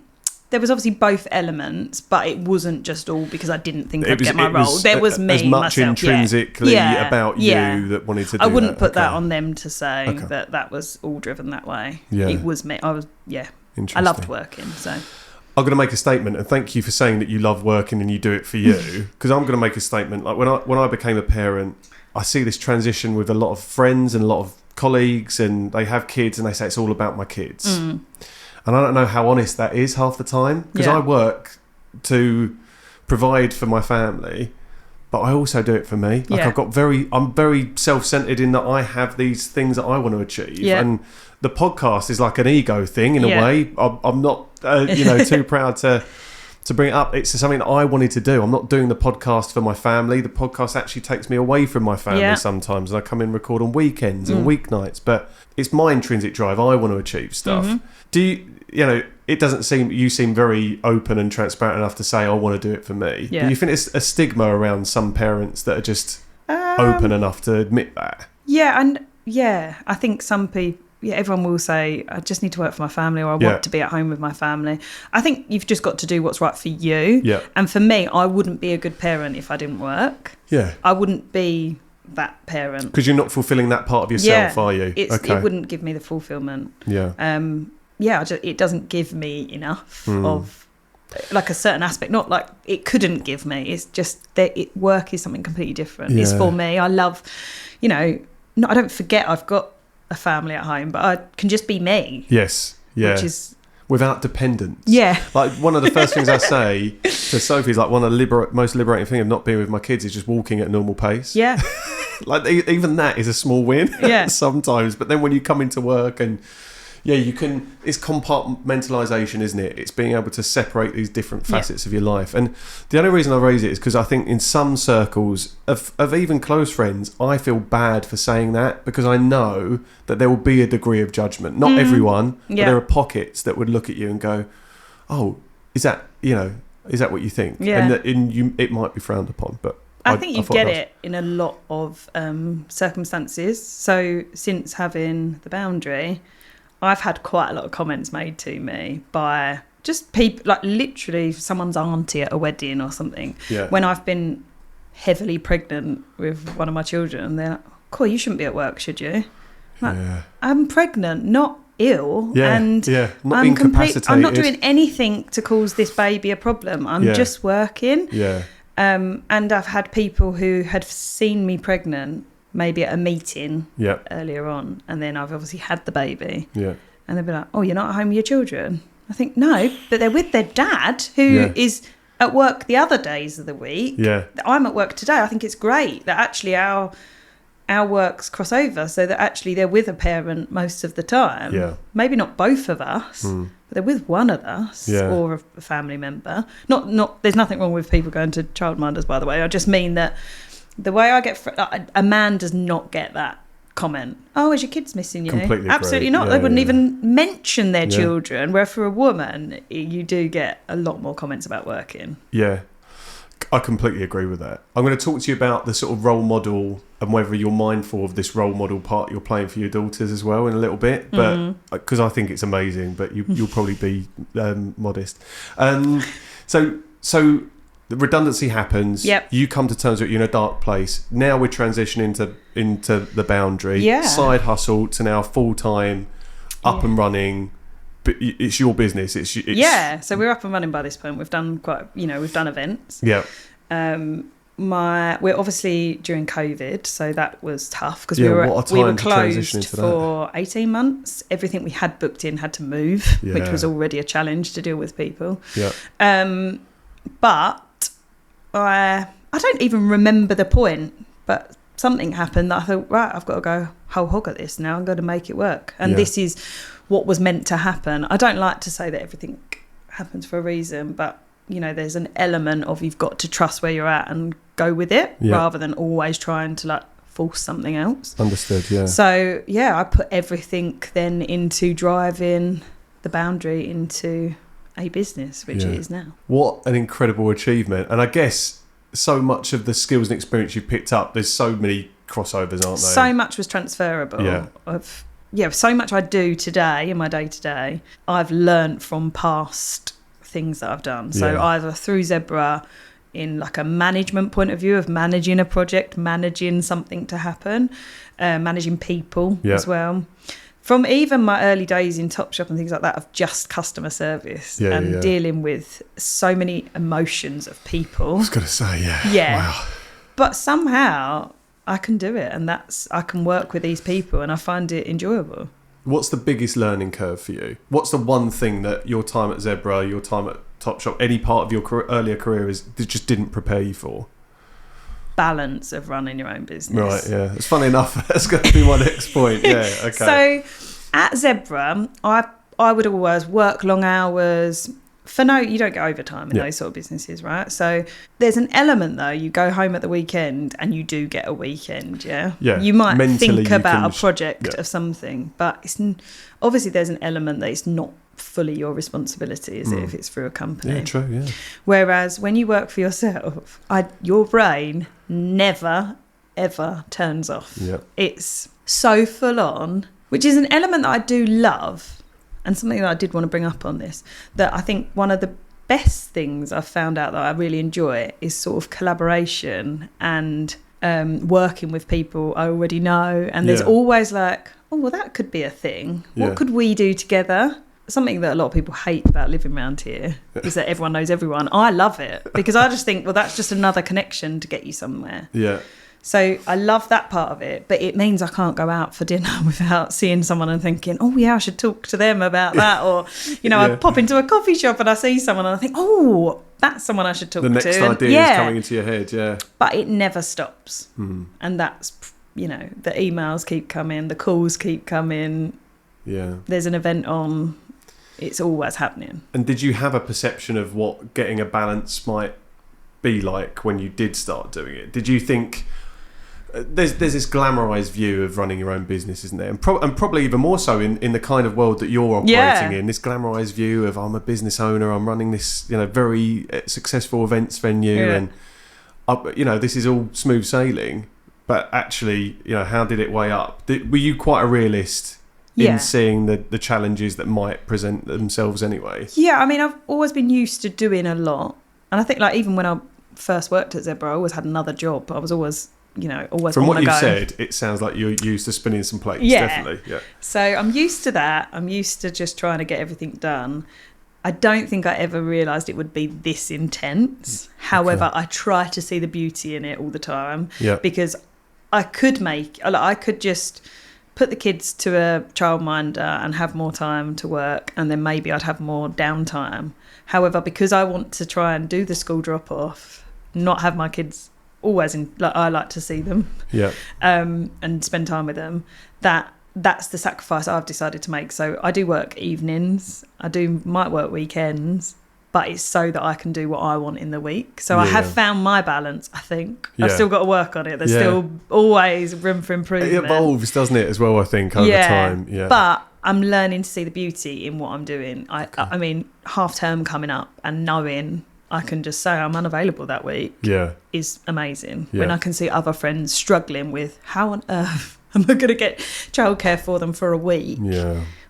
there was obviously both elements, but it wasn't just all because I didn't think I'd get my role. There was me, as much myself, intrinsically about you that wanted to do I wouldn't that. put that on them to say that was all driven that way. Yeah. It was me. I loved working. So I'm going to make a statement, and thank you for saying that you love working and you do it for you, because I'm going to make a statement. Like when I became a parent, I see this transition with a lot of friends and a lot of colleagues, and they have kids and they say it's all about my kids. And I don't know how honest that is half the time, because I work to provide for my family, but I also do it for me. Like I'm very self-centered in that I have these things that I want to achieve, and the podcast is like an ego thing in a way. I'm not too proud to bring it up. It's something that I wanted to do. I'm not doing the podcast for my family. The podcast actually takes me away from my family sometimes, and I come in and record on weekends and weeknights, but it's my intrinsic drive. I want to achieve stuff. Do you it doesn't seem, you seem very open and transparent enough to say I want to do it for me. Do you think it's a stigma around some parents that are just open enough to admit that? I think some people, everyone will say, I just need to work for my family, or I want to be at home with my family. I think you've just got to do what's right for you. Yeah. And for me, I wouldn't be a good parent if I didn't work. Yeah. I wouldn't be that parent. Because you're not fulfilling that part of yourself, are you? It wouldn't give me the fulfillment. Yeah. It doesn't give me enough of like a certain aspect. Not like it couldn't give me. It's just that work is something completely different. It's for me. I love, I don't forget I've got a family at home, but I can just be me. Yes. Yeah. Which is without dependence. Yeah. Like one of the first things I say to Sophie is like one of the most liberating thing of not being with my kids is just walking at a normal pace. Yeah. Like even that is a small win sometimes. But then when you come into work and you can, it's compartmentalisation, isn't it? It's being able to separate these different facets of your life. And the only reason I raise it is because I think in some circles of even close friends, I feel bad for saying that, because I know that there will be a degree of judgment. Not everyone, but there are pockets that would look at you and go, oh, is that what you think? Yeah. And it might be frowned upon, but I think you get it in a lot of circumstances. So since having the boundary, I've had quite a lot of comments made to me by just people, like literally someone's auntie at a wedding or something. Yeah. When I've been heavily pregnant with one of my children, they're like, cool, you shouldn't be at work, should you? Like, I'm pregnant, not ill. And not incapacitated. I'm not doing anything to cause this baby a problem. I'm just working. Yeah. And I've had people who had seen me pregnant maybe at a meeting earlier on, and then I've obviously had the baby, and they'll be like, oh, you're not at home with your children? I think, no, but they're with their dad, who is at work the other days of the week. I'm at work today. I think it's great that actually our works cross over, so that actually they're with a parent most of the time. Maybe not both of us, but they're with one of us or a family member. Not there's nothing wrong with people going to childminders, by the way. I just mean that the way I get... a man does not get that comment. Oh, is your kids missing you? Completely Absolutely agree. not. They wouldn't even mention their children. Where for a woman, you do get a lot more comments about working. Yeah, I completely agree with that. I'm going to talk to you about the sort of role model and whether you're mindful of this role model part you're playing for your daughters as well in a little bit. But because I think it's amazing, but you'll probably be modest. So the redundancy happens. You come to terms with it. You're in a dark place. Now we're transitioning into the boundary. Side hustle to now full time, up and running. But it's your business. It's so we're up and running by this point. We've done we've done events. we're obviously during COVID, so that was tough because we were closed for 18 months. Everything we had booked in had to move, which was already a challenge to deal with people. But I don't even remember the point, but something happened that I thought, right, I've got to go whole hog at this now. I'm going to make it work. And this is what was meant to happen. I don't like to say that everything happens for a reason, but there's an element of you've got to trust where you're at and go with it rather than always trying to like force something else. Understood, yeah. So, I put everything then into driving the boundary into a business, which it is now. What an incredible achievement. And I guess so much of the skills and experience you've picked up, there's so many crossovers, aren't there? So much was transferable. So much I do today in my day-to-day, I've learnt from past things that I've done. So either through Zebra in like a management point of view of managing a project, managing something to happen, managing people as well. From even my early days in Topshop and things like that of just customer service and dealing with so many emotions of people. I was going to say, wow. But somehow I can do it, and I can work with these people and I find it enjoyable. What's the biggest learning curve for you? What's the one thing that your time at Zebra, your time at Topshop, any part of your earlier career just didn't prepare you for? Balance of running your own business. Right, yeah. It's funny enough. That's going to be my next point. Yeah, okay. So at Zebra, I would always work long hours. You don't get overtime in those sort of businesses, right? So there's an element, though. You go home at the weekend and you do get a weekend, yeah? You might think about a project of something, but obviously there's an element that it's not fully your responsibility, is it, if it's through a company? Yeah, true, yeah. Whereas when you work for yourself, your brain never, ever turns off. It's so full on, which is an element that I do love. And something that I did want to bring up on this, that I think one of the best things I've found out that I really enjoy is sort of collaboration and working with people I already know. And there's always like, oh, well, that could be a thing. What could we do together? Something that a lot of people hate about living around here is that everyone knows everyone. I love it because I just think, well, that's just another connection to get you somewhere. Yeah. So I love that part of it, but it means I can't go out for dinner without seeing someone and thinking, oh, yeah, I should talk to them about that. Or, I pop into a coffee shop and I see someone and I think, oh, that's someone I should talk to. The next idea is coming into your head, But it never stops. And that's, the emails keep coming, the calls keep coming. Yeah. There's an event on. It's always happening. And did you have a perception of what getting a balance might be like when you did start doing it? Did you think... There's this glamorized view of running your own business, isn't there? And probably even more so in the kind of world that you're operating in. This glamorized view of I'm a business owner, I'm running this very successful events venue, and this is all smooth sailing. But actually, how did it weigh up? Were you quite a realist in seeing the challenges that might present themselves anyway? Yeah, I mean, I've always been used to doing a lot, and I think even when I first worked at Zebra, I always had another job. I was always always from what you've go. said, it sounds like you're used to spinning some plates. Definitely. So I'm used to that. I'm used to just trying to get everything done. I don't think I ever realised it would be this intense. However, I try to see the beauty in it all the time because I could just put the kids to a childminder and have more time to work, and then maybe I'd have more downtime. However, because I want to try and do the school drop off, not have my kids always I like to see them and spend time with them, that's the sacrifice I've decided to make. So I do work evenings, might work weekends, but it's so that I can do what I want in the week. So I have found my balance, I think. I've still got to work on it. There's still always room for improvement. It evolves, doesn't it, as well, I think, over time. But I'm learning to see the beauty in what I'm doing. I mean, half term coming up and knowing I can just say I'm unavailable that week is amazing. When I can see other friends struggling with how on earth am I going to get childcare for them for a week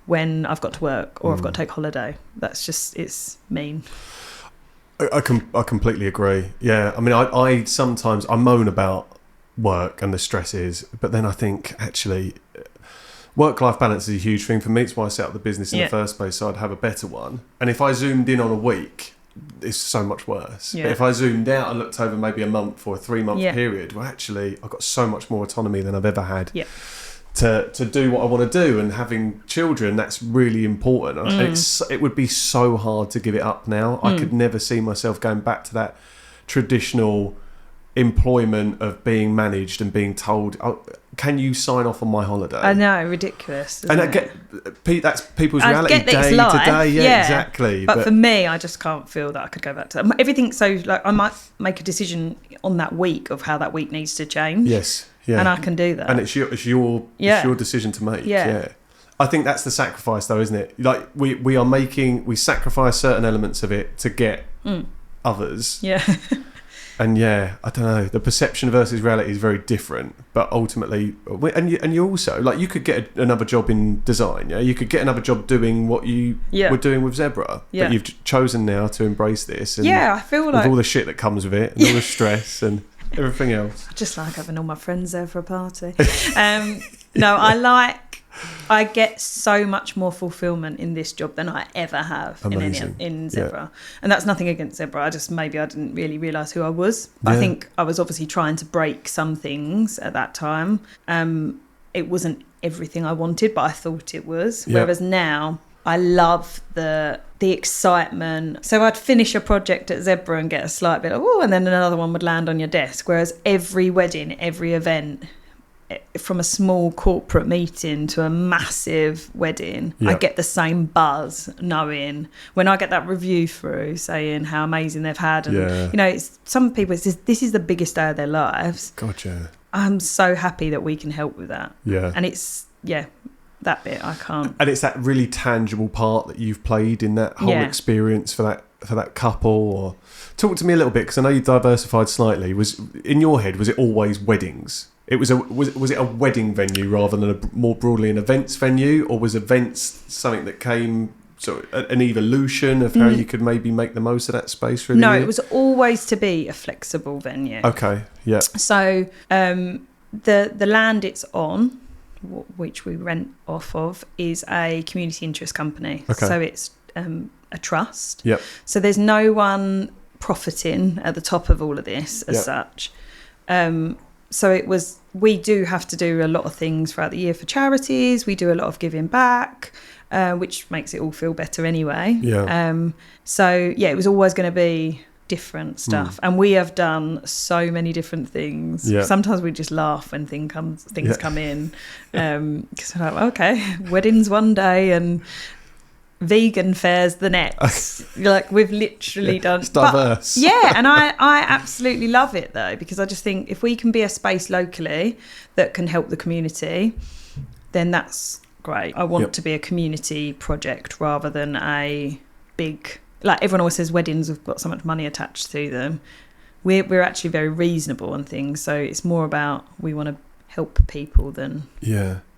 when I've got to work or I've got to take holiday. That's just, it's mean. I completely agree. Yeah, I mean, I sometimes I moan about work and the stresses, but then I think actually work-life balance is a huge thing for me. It's why I set up the business in the first place, so I'd have a better one. And if I zoomed in on a week it's so much worse. Yeah. But if I zoomed out and looked over maybe a month or a 3-month Yeah. period, well, actually, I've got so much more autonomy than I've ever had. Yeah. To do what I want to do, and having children, that's really important. It would be so hard to give it up now. I could never see myself going back to that traditional employment of being managed and being told, oh, can you sign off on my holiday? I know, ridiculous. And that's people's reality get that it's day life, to day. Yeah, exactly. But for me, I just can't feel that I could go back to that. Everything. So like, I might make a decision on that week of how that week needs to change. Yes. Yeah. And I can do that. And it's your decision to make. Yeah. I think that's the sacrifice, though, isn't it? Like we sacrifice certain elements of it to get others. Yeah. And I don't know. The perception versus reality is very different. But ultimately, and you also, like, you could get another job in design. Yeah, you could get another job doing what you were doing with Zebra. Yeah. But you've chosen now to embrace this. And I feel like with all the shit that comes with it, and all the stress and everything else. I just like having all my friends there for a party. No, I get so much more fulfillment in this job than I ever have in Zebra. And that's nothing against Zebra. I didn't really realise who I was. I think I was obviously trying to break some things at that time. It wasn't everything I wanted, but I thought it was. Yeah. Whereas now I love the excitement. So I'd finish a project at Zebra and get a slight bit of, and then another one would land on your desk. Whereas every wedding, every event, from a small corporate meeting to a massive wedding, I get the same buzz knowing when I get that review through saying how amazing they've had. And, it's some people, it's just, this is the biggest day of their lives. Gotcha. I'm so happy that we can help with that. Yeah. And it's, that bit I can't. And it's that really tangible part that you've played in that whole experience for that couple. Or talk to me a little bit, because I know you diversified slightly. Was in your head, was it always weddings? It was it a wedding venue rather than more broadly an events venue, or was events something that came an evolution of how you could maybe make the most of that space for the year? It was always to be a flexible venue. Okay, yeah. So the land it's on, which we rent off of, is a community interest company. Okay. So it's a trust. Yep. So there's no one profiting at the top of all of this as such. So we do have to do a lot of things throughout the year for charities. We do a lot of giving back, which makes it all feel better anyway. Yeah. It was always going to be different stuff. And we have done so many different things. Yeah. Sometimes we just laugh when things come in. Because we're like, okay, weddings one day and vegan fairs the next. Like, we've literally done. It's diverse. And I absolutely love it though, because I just think if we can be a space locally that can help the community, then that's great. I want to be a community project rather than a big, like everyone always says weddings have got so much money attached to them. We're actually very reasonable on things, so it's more about we want to help people than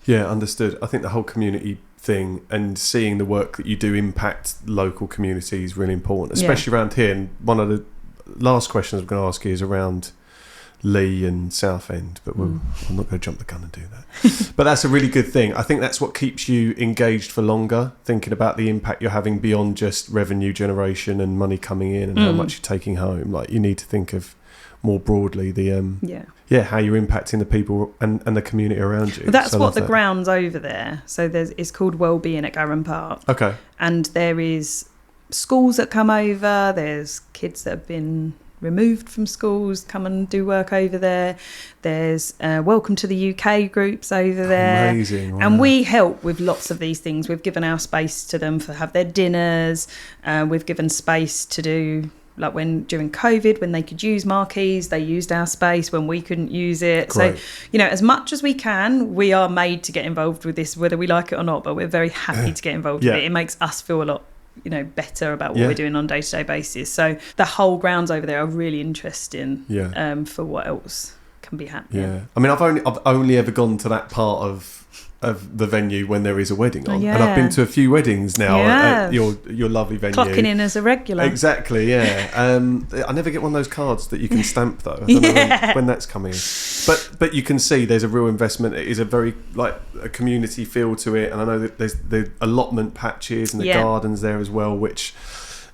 understood. I think the whole community thing and seeing the work that you do impact local communities is really important, especially around here. And one of the last questions I'm going to ask you is around Lee and Southend, but I'm not going to jump the gun and do that. But that's a really good thing. I think that's what keeps you engaged for longer, thinking about the impact you're having beyond just revenue generation and money coming in and how much you're taking home. Like, you need to think of more broadly the how you're impacting the people and the community around you. Well, that's what the ground's over there. So it's called Wellbeing at Garran Park. Okay. And there is schools that come over. There's kids that have been removed from schools come and do work over there. There's Welcome to the UK groups over there. Amazing. Wow. And we help with lots of these things. We've given our space to them to have their dinners. We've given space to do, like during COVID, when they could use marquees, they used our space when we couldn't use it. Great. So, as much as we can, we are made to get involved with this, whether we like it or not, but we're very happy to get involved with it. It makes us feel a lot better about what we're doing on a day-to-day basis. So the whole grounds over there are really interesting for what else can be happening. Yeah. I mean, I've only ever gone to that part of the venue when there is a wedding on, and I've been to a few weddings now at your lovely venue. Clocking in as a regular. Exactly, yeah. I never get one of those cards that you can stamp though. I don't know when that's coming in. But you can see there's a real investment. It is a very a community feel to it, and I know that there's the allotment patches and the gardens there as well, which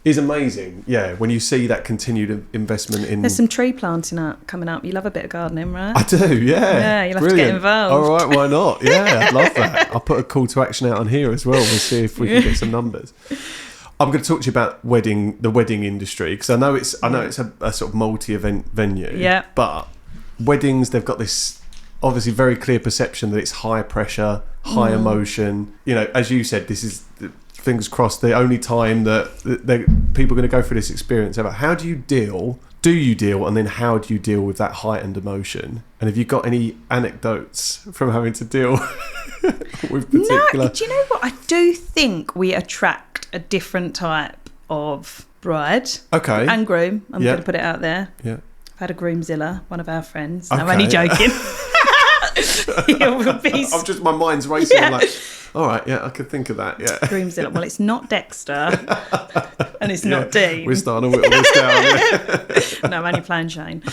is amazing. Yeah, when you see that continued investment in... There's some tree planting coming up. You love a bit of gardening, right? I do, yeah. Yeah, you'll have to get involved. All right, why not? Yeah, I'd love that. I'll put a call to action out on here as well. We'll see if we can get some numbers. I'm going to talk to you about the wedding industry, because I know it's a sort of multi-event venue. Yeah. But weddings, they've got this obviously very clear perception that it's high pressure, high emotion. You know, as you said, this is, fingers crossed, the only time that people are going to go through this experience ever. How do you deal, and then how do you deal with that heightened emotion? And have you got any anecdotes from having to deal with particular... No, do you know what? I do think we attract a different type of bride. Okay. And groom. I'm going to put it out there. Yeah. I've had a groomzilla, one of our friends. Okay. I'm only joking. My mind's racing. Yeah. I'm like, all right, yeah, I could think of that. Yeah. Groomzilla. Well, it's not Dexter, and it's not Dean. We're starting to whittle this down. Yeah. No, I'm only playing Shane.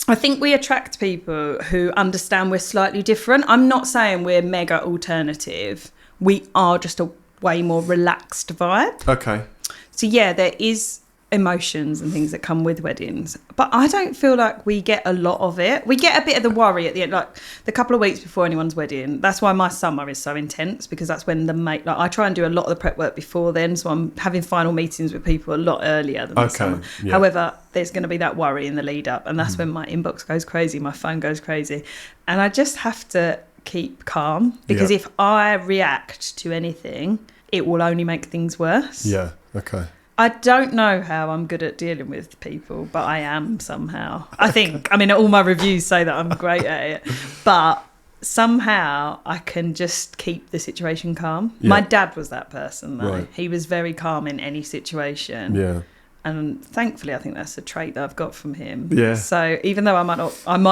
I think we attract people who understand we're slightly different. I'm not saying we're mega alternative. We are just a way more relaxed vibe. Okay. So yeah, there is emotions and things that come with weddings, but I don't feel like we get a lot of it. We get a bit of the worry at the end, like the couple of weeks before anyone's wedding. That's why my summer is so intense, because that's when I try and do a lot of the prep work before then, so I'm having final meetings with people a lot earlier than the summer. Yeah. However, there's going to be that worry in the lead up, and that's when my inbox goes crazy, my phone goes crazy, and I just have to keep calm, because if I react to anything, it will only make things worse. Yeah. Okay. I don't know how I'm good at dealing with people, but I am somehow. I think, I mean, all my reviews say that I'm great at it, but somehow I can just keep the situation calm. Yeah. My dad was that person, though. Right. He was very calm in any situation. Yeah. And thankfully, I think that's a trait that I've got from him. Yeah. So even though I might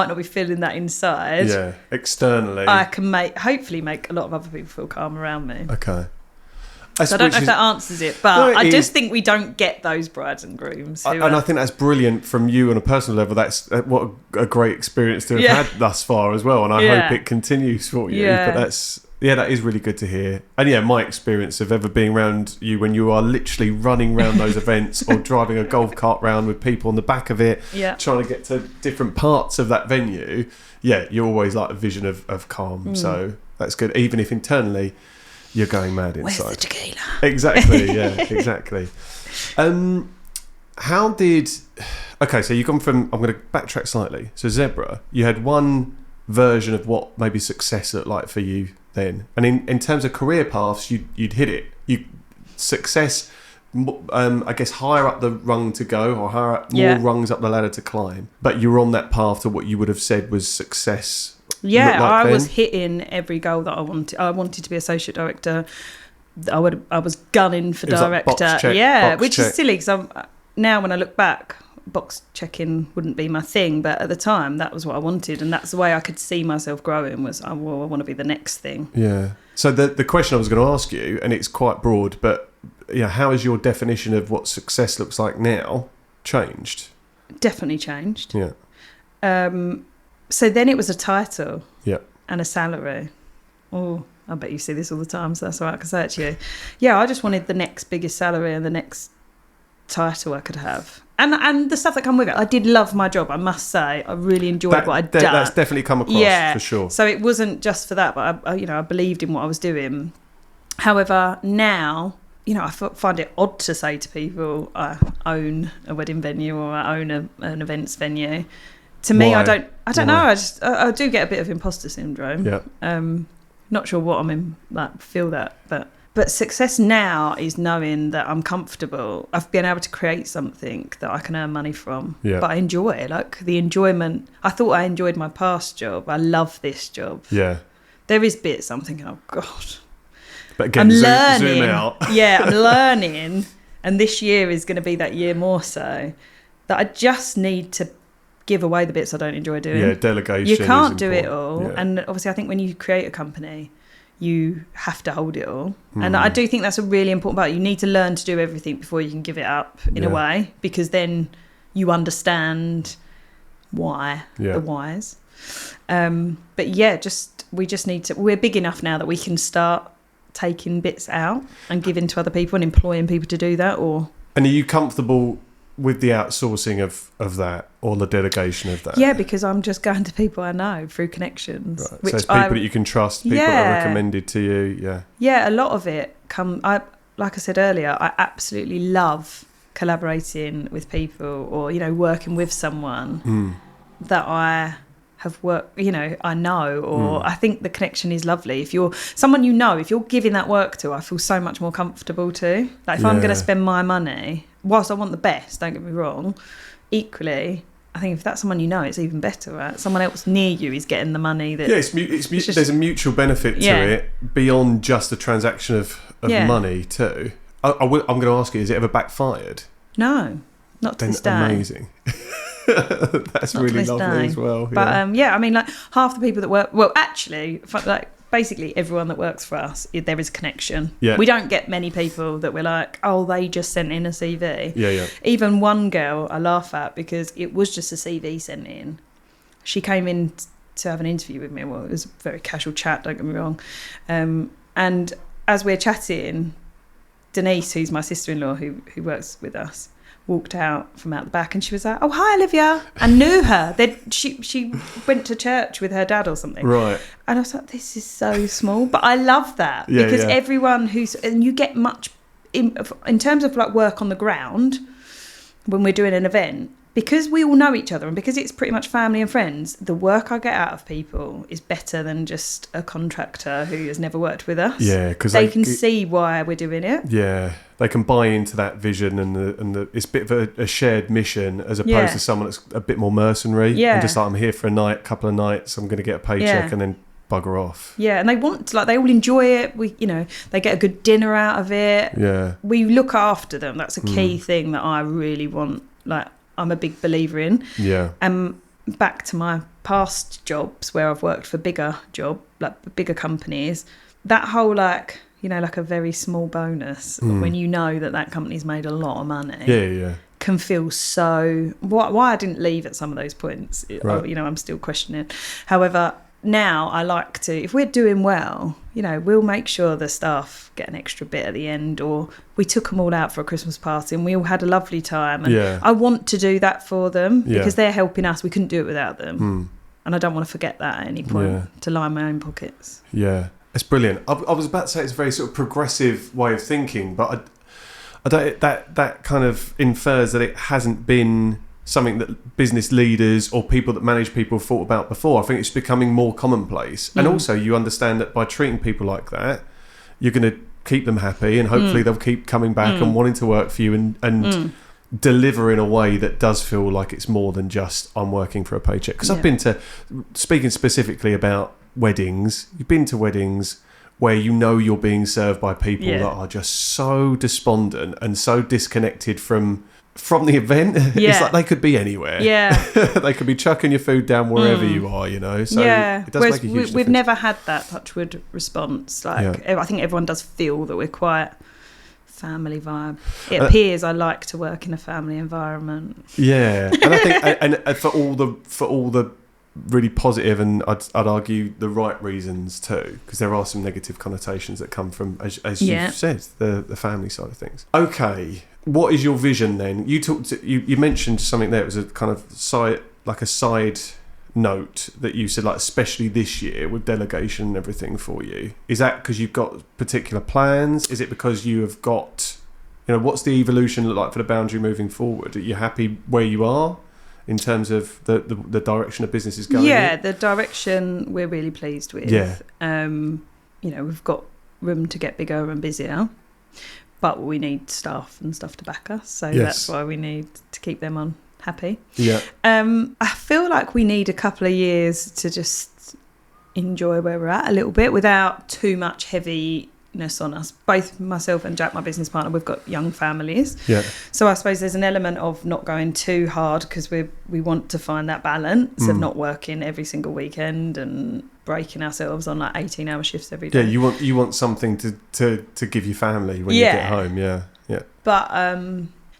not be feeling that inside, yeah, externally, I can hopefully make a lot of other people feel calm around me. Okay. So I don't know if that answers it, but I just think we don't get those brides and grooms. And I think that's brilliant from you on a personal level. That's what a great experience to have had thus far as well. And I hope it continues for you. Yeah. But that is really good to hear. And yeah, my experience of ever being around you when you are literally running around those events or driving a golf cart round with people on the back of it, trying to get to different parts of that venue. Yeah, you're always like a vision of calm. So that's good. Even if internally you're going mad inside. Where's the tequila? Exactly, yeah, exactly. So you've gone from, I'm going to backtrack slightly. So Zebra, you had one version of what maybe success looked like for you then. And in terms of career paths, you'd hit it. Success, I guess, higher up the rung to go, or more rungs up the ladder to climb. But you were on that path to what you would have said was success. Yeah, I was hitting every goal that I wanted. I wanted to be associate director. I was gunning for director. Like which is silly, because now when I look back, box checking wouldn't be my thing, but at the time that was what I wanted, and that's the way I could see myself growing. Was I want to be the next thing. Yeah. So the question I was going to ask you, and it's quite broad, but how has your definition of what success looks like now changed? Definitely changed. Yeah. So then it was a title and a salary. Oh, I bet you see this all the time, so that's all right, I can say it to you. Yeah, I just wanted the next biggest salary and the next title I could have. And the stuff that come with it. I did love my job, I must say. I really enjoyed what I'd done. That's definitely come across, for sure. So it wasn't just for that, but I believed in what I was doing. However, now, I find it odd to say to people, I own a wedding venue or I own an events venue. To me, I don't know. I do get a bit of imposter syndrome. Yeah. Not sure what I'm in. Feel that, but success now is knowing that I'm comfortable. I've been able to create something that I can earn money from. Yeah. But I enjoy the enjoyment. I thought I enjoyed my past job. I love this job. Yeah. There is bits I'm thinking, oh God. But again, zoom out. Yeah, I'm learning, and this year is going to be that year more so. That I just need to give away the bits I don't enjoy doing. Yeah, delegation. You can't do it all. Yeah. And obviously I think when you create a company, you have to hold it all. And I do think that's a really important part. You need to learn to do everything before you can give it up in a way, because then you understand why, the whys. But yeah, we just need to, we're big enough now that we can start taking bits out and giving to other people and employing people to do that. And are you comfortable with the outsourcing of that, or the delegation of that? Yeah, because I'm just going to people I know through connections. Right. So it's people that you can trust, people that are recommended to you. Yeah, a lot of it like I said earlier, I absolutely love collaborating with people, or working with someone that I have worked, I know, or I think the connection is lovely. If you're someone if you're giving that work to, I feel so much more comfortable too. Like if I'm going to spend my money, whilst I want the best, don't get me wrong, equally, I think if that's someone it's even better, right? Someone else near you is getting the money that... Yeah, there's a mutual benefit to it beyond just the transaction of money too. I'm going to ask you, has it ever backfired? No, not to this day. Amazing. That's not really lovely as well. But I mean, like half the people that work, well, actually, like basically everyone that works for us, there is a connection. Yeah. We don't get many people that we're like, oh, they just sent in a CV. Yeah. Even one girl I laugh at because it was just a CV sent in. She came in to have an interview with me. Well, it was a very casual chat, don't get me wrong. And as we're chatting, Denise, who's my sister-in-law who works with us, walked out from out the back and she was like, oh, hi, Olivia. I knew her. She went to church with her dad or something. Right. And I was like, this is so small. But I love that because everyone and you get much, in terms of like work on the ground, when we're doing an event, because we all know each other and because it's pretty much family and friends, the work I get out of people is better than just a contractor who has never worked with us. Yeah, because they can see why we're doing it. Yeah, they can buy into that vision and it's a bit of a shared mission as opposed to someone that's a bit more mercenary. Yeah, and just like, I'm here for a couple of nights, I'm going to get a paycheck and then bugger off. Yeah, and they all enjoy it. They get a good dinner out of it. Yeah, we look after them. That's a key thing that I really want. Like, I'm a big believer in. Yeah. Back to my past jobs where I've worked for bigger companies, that whole like a very small bonus when that company's made a lot of money. Can feel so. Why I didn't leave at some of those points, right. I'm still questioning. However, now I like to, if we're doing well, we'll make sure the staff get an extra bit at the end, or we took them all out for a Christmas party and we all had a lovely time. And I want to do that for them because they're helping us. We couldn't do it without them. And I don't want to forget that at any point to line my own pockets. Yeah, it's brilliant. I was about to say it's a very sort of progressive way of thinking, but I don't, that kind of infers that it hasn't been something that business leaders or people that manage people thought about before. I think it's becoming more commonplace. And also you understand that by treating people like that, you're going to keep them happy and hopefully they'll keep coming back and wanting to work for you and deliver in a way that does feel like it's more than just I'm working for a paycheck. Because I've been to, speaking specifically about weddings, you've been to weddings where you're being served by people that are just so despondent and so disconnected from the event. It's like they could be anywhere. They could be chucking your food down wherever you are, so it does make a huge difference. We've never had that touchwood response. Like I think everyone does feel that we're quite family vibe. It appears I like to work in a family environment. And I think and for all the really positive and I'd argue the right reasons too, because there are some negative connotations that come from, as you've said, the family side of things. Okay, what is your vision then? You mentioned something there. It was a kind of side note that you said, like, especially this year with delegation and everything for you. Is that because you've got particular plans? Is it because you have got, what's the evolution look like for the boundary moving forward? Are you happy where you are in terms of the direction the business is going in? The direction we're really pleased with. We've got room to get bigger and busier, but we need staff and stuff to back us, so that's why we need to keep them on happy. I feel like we need a couple of years to just enjoy where we're at a little bit without too much heaviness on us. Both myself and Jack, my business partner, we've got young families, so I suppose there's an element of not going too hard because we want to find that balance of not working every single weekend and breaking ourselves on like 18-hour shifts every day. You want something to give your family when you get home. But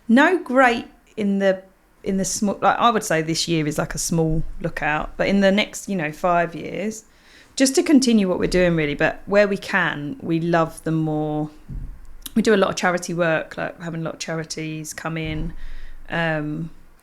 no great in the small, like I would say this year is like a small lookout, but in the next 5 years just to continue what we're doing really, but where we can, we love them more. We do a lot of charity work, like having a lot of charities come in.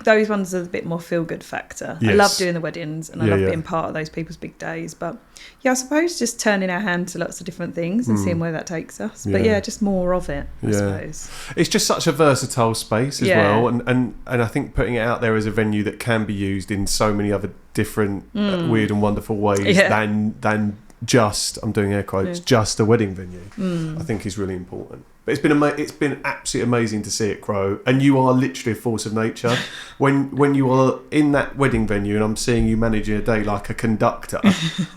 Those ones are a bit more feel-good factor. Yes. I love doing the weddings and I love being part of those people's big days. But I suppose just turning our hand to lots of different things and seeing where that takes us. But just more of it, I suppose. It's just such a versatile space as well. And I think putting it out there as a venue that can be used in so many other different weird and wonderful ways than just, I'm doing air quotes, just a wedding venue, I think is really important. But it's been absolutely amazing to see it grow, and you are literally a force of nature. When you are in that wedding venue and I'm seeing you managing a day like a conductor,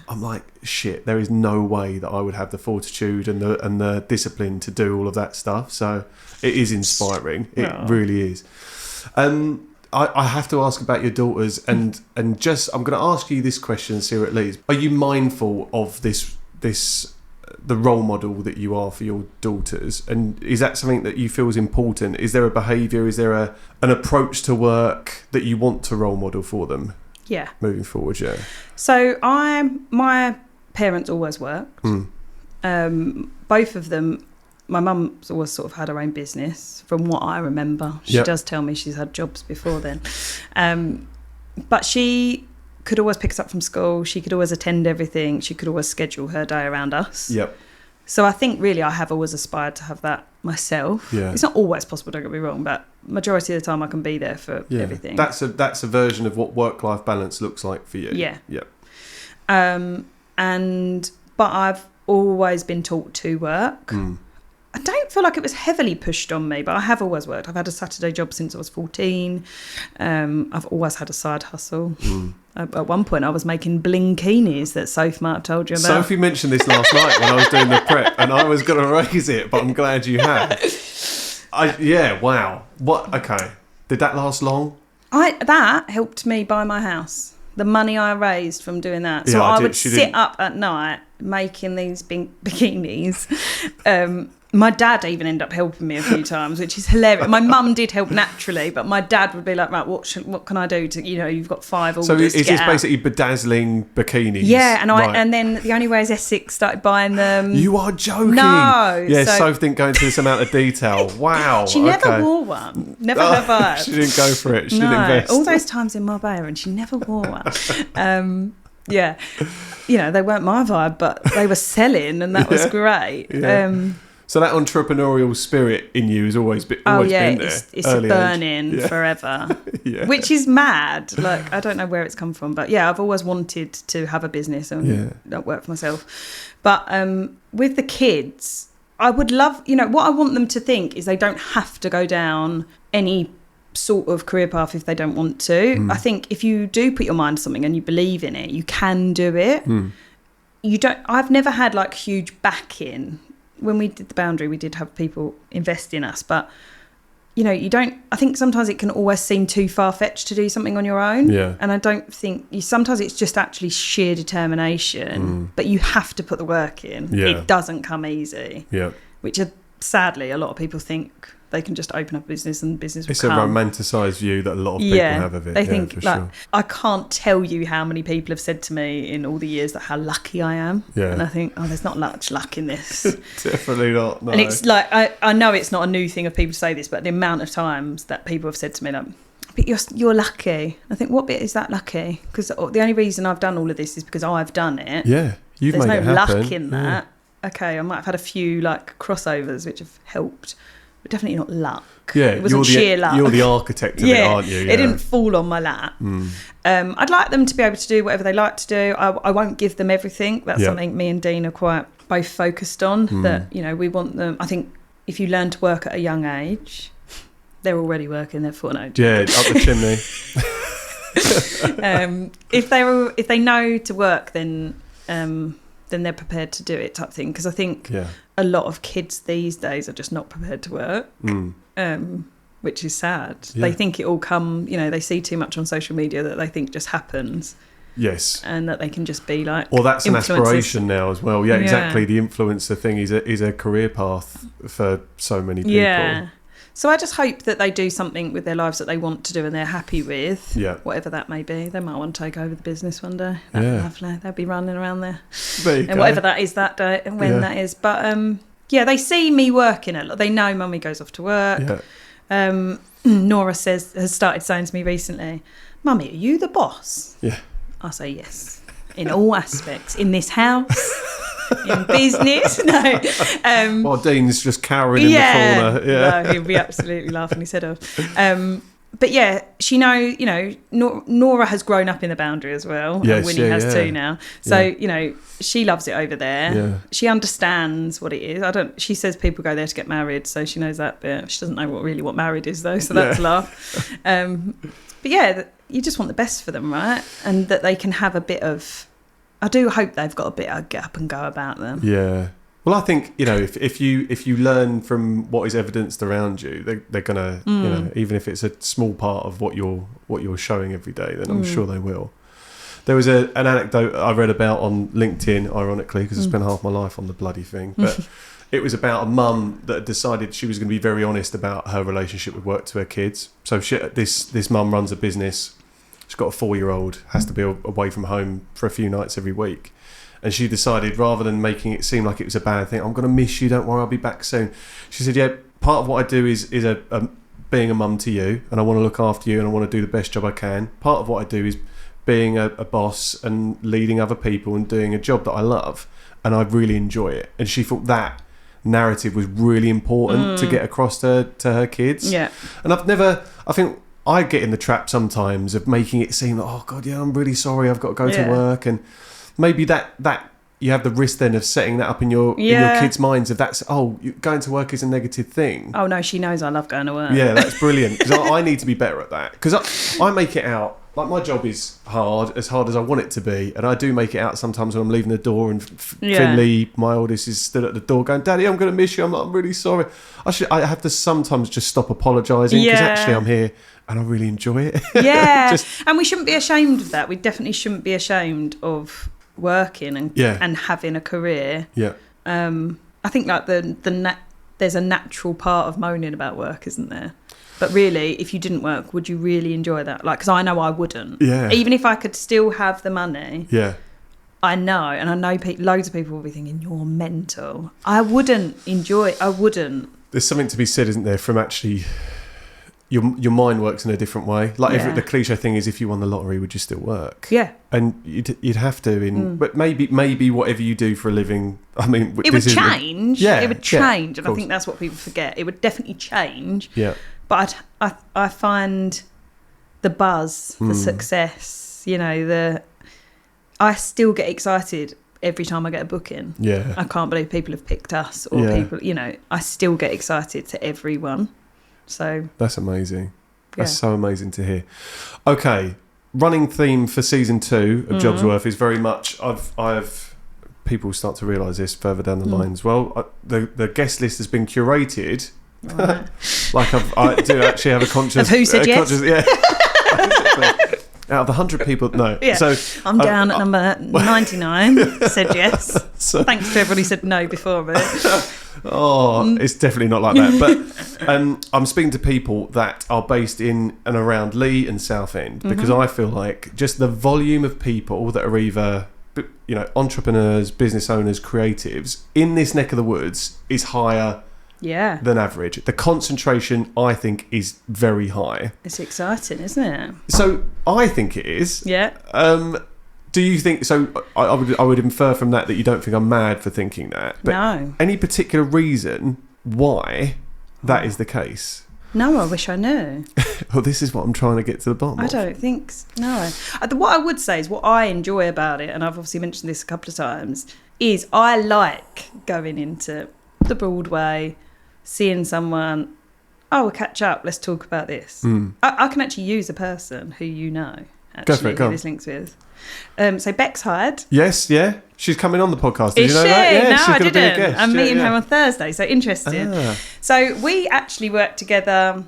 I'm like, shit, there is no way that I would have the fortitude and the discipline to do all of that stuff. So it is inspiring. It really is. I have to ask about your daughters, and just I'm going to ask you this question and see where it leads. Are you mindful of the role model that you are for your daughters, and is that something that you feel is important? Is there a behaviour? Is there an approach to work that you want to role model for them? Yeah. Moving forward, yeah. So my parents always worked. Both of them. My mum's always sort of had her own business, from what I remember. She does tell me she's had jobs before then. But she could always pick us up from school. She could always attend everything. She could always schedule her day around us. Yep. So I think really I have always aspired to have that myself. Yeah. It's not always possible, don't get me wrong, but majority of the time I can be there for everything. That's a version of what work-life balance looks like for you. Yeah. Yeah. But I've always been taught to work. I don't feel like it was heavily pushed on me, but I have always worked. I've had a Saturday job since I was 14. I've always had a side hustle. At one point, I was making blinkinis that Soph might have told you about. Sophie mentioned this last night when I was doing the prep, and I was going to raise it, but I'm glad you have. Wow. What? Okay. Did that last long? That helped me buy my house. The money I raised from doing that. So I would sit up at night making these bikinis. My dad even ended up helping me a few times, which is hilarious. My mum did help naturally, but my dad would be like, right, what can I do to, you've got 5 orders. So is this basically bedazzling bikinis? Yeah, and then the only way is Essex started buying them. You are joking. No. Yeah, Soph didn't go into this amount of detail. Wow. She never wore one. Never have I. She didn't go for it. She didn't invest. All those times in Marbella and she never wore one. Yeah. They weren't my vibe, but they were selling and that was great. Yeah. So that entrepreneurial spirit in you has always been there. It's a burning forever, which is mad. Like, I don't know where it's come from, but I've always wanted to have a business and not work for myself. But with the kids, I would love, what I want them to think is they don't have to go down any sort of career path if they don't want to. I think if you do put your mind to something and you believe in it, you can do it. I've never had like huge backing. When we did the Boundary, we did have people invest in us, but I think sometimes it can always seem too far-fetched to do something on your own. Yeah. And I don't think sometimes it's just actually sheer determination, but you have to put the work in. Yeah. It doesn't come easy. Yeah. Which sadly a lot of people think they can just open up a business and business will come. It's a romanticised view that a lot of people have of it. They think, I can't tell you how many people have said to me in all the years that how lucky I am. Yeah. And I think, there's not much luck in this. Definitely not, no. And it's like, I know it's not a new thing of people to say this, but the amount of times that people have said to me, like, but you're lucky. I think, what bit is that lucky? Because the only reason I've done all of this is because I've done it. Yeah, you've made it happen. There's no luck in that. Yeah. Okay, I might have had a few like crossovers which have helped, but definitely not luck. Yeah, it wasn't sheer luck. You're the architect of it, aren't you? Yeah. It didn't fall on my lap. I'd like them to be able to do whatever they like to do. I won't give them everything. That's something me and Dean are quite both focused on. That we want them. I think if you learn to work at a young age, they're already working. They're 4 now. Yeah, up the chimney. If they know to work, then they're prepared to do it, type thing. Because I think a lot of kids these days are just not prepared to work, which is sad. Yeah. They think it all they see too much on social media that they think just happens. Yes. And that they can just be like, well, that's an aspiration now as well. Yeah, exactly. The influencer thing is a career path for so many people. Yeah. So I just hope that they do something with their lives that they want to do and they're happy with, whatever that may be. They might want to take over the business one day. That'd be lovely. They'll be running around there. And whatever that is that day and when that is. But they see me working a lot. They know Mummy goes off to work. Nora has started saying to me recently, Mummy, are you the boss? Yeah. I say yes. In all aspects. In this house. In business. No. While Dean's just cowering in the corner. Yeah. No, he'll be absolutely laughing his head off. But yeah, she Nora has grown up in the Boundary as well. Yes, and Winnie has too now. So, she loves it over there. Yeah. She understands what it is. She says people go there to get married, so she knows that bit. She doesn't know what married is though, so that's a laugh. But yeah, you just want the best for them, right? And that they can have a bit of... I do hope they've got a bit of get up and go about them. Yeah. Well, I think, if you learn from what is evidenced around you, they're gonna, even if it's a small part of what you're showing every day, then I'm sure they will. There was an anecdote I read about on LinkedIn, ironically, because I spent half my life on the bloody thing, but it was about a mum that had decided she was going to be very honest about her relationship with work to her kids. So this mum runs a business. She's got a 4-year-old, has to be away from home for a few nights every week. And she decided, rather than making it seem like it was a bad thing, I'm going to miss you, don't worry, I'll be back soon. She said, part of what I do is being a mum to you, and I want to look after you, and I want to do the best job I can. Part of what I do is being a boss and leading other people and doing a job that I love, and I really enjoy it. And she thought that narrative was really important to get across to her kids. Yeah. And I think I get in the trap sometimes of making it seem like, oh God, I'm really sorry, I've got to go to work, and maybe that you have the risk then of setting that up in your kids' minds of going to work is a negative thing. Oh no, she knows I love going to work. Yeah, that's brilliant, because I need to be better at that, because I make it out like my job is hard as I want it to be, and I do make it out sometimes when I'm leaving the door and Finley, my oldest, is stood at the door going, Daddy, I'm going to miss you, I'm really sorry. I have to sometimes just stop apologising, because actually I'm here and I really enjoy it. Yeah. And we shouldn't be ashamed of that. We definitely shouldn't be ashamed of working and having a career. Yeah. I think like there's a natural part of moaning about work, isn't there? But really, if you didn't work, would you really enjoy that? Like, because I know I wouldn't. Yeah. Even if I could still have the money. Yeah. I know loads of people will be thinking, you're mental. I wouldn't enjoy it. I wouldn't. There's something to be said, isn't there, from actually... Your mind works in a different way. Like the cliche thing is, if you won the lottery, would you still work? Yeah. And you'd have to. But maybe whatever you do for a living, I mean... It would change. Yeah. It would change. And I think that's what people forget. It would definitely change. Yeah. But I find the buzz, the success, I still get excited every time I get a booking. Yeah. I can't believe people have picked us, or people, I still get excited to everyone. So that's amazing. That's so amazing to hear. Okay, running theme for season 2 of Jobsworth is very much. I've people start to realise this further down the line as well. The guest list has been curated. Right. Like I do actually have a conscious. Of who said yes? Out of the 100 people, no. Yeah. So I'm down at number 99. Said yes. So, thanks to everybody who said no before me. It's definitely not like that. But I'm speaking to people that are based in and around Leigh and Southend, because I feel like just the volume of people that are either entrepreneurs, business owners, creatives in this neck of the woods is higher than average. The concentration, I think, is very high. It's exciting, isn't it? So I think it is. Yeah. Do you think so? I would infer from that you don't think I'm mad for thinking that. But no. Any particular reason why that is the case? No, I wish I knew. Well, this is what I'm trying to get to the bottom of. I don't think so. No. What I would say is what I enjoy about it, and I've obviously mentioned this a couple of times, is I like going into the Broadway, seeing someone, we'll catch up, let's talk about this. I can actually use a person who actually, who this links with. So Beck's hired. Yes, yeah. She's coming on the podcast. Did you know that? Yeah, no, she's I didn't. Be a guest. I'm meeting her on Thursday, so interested. So we actually worked together.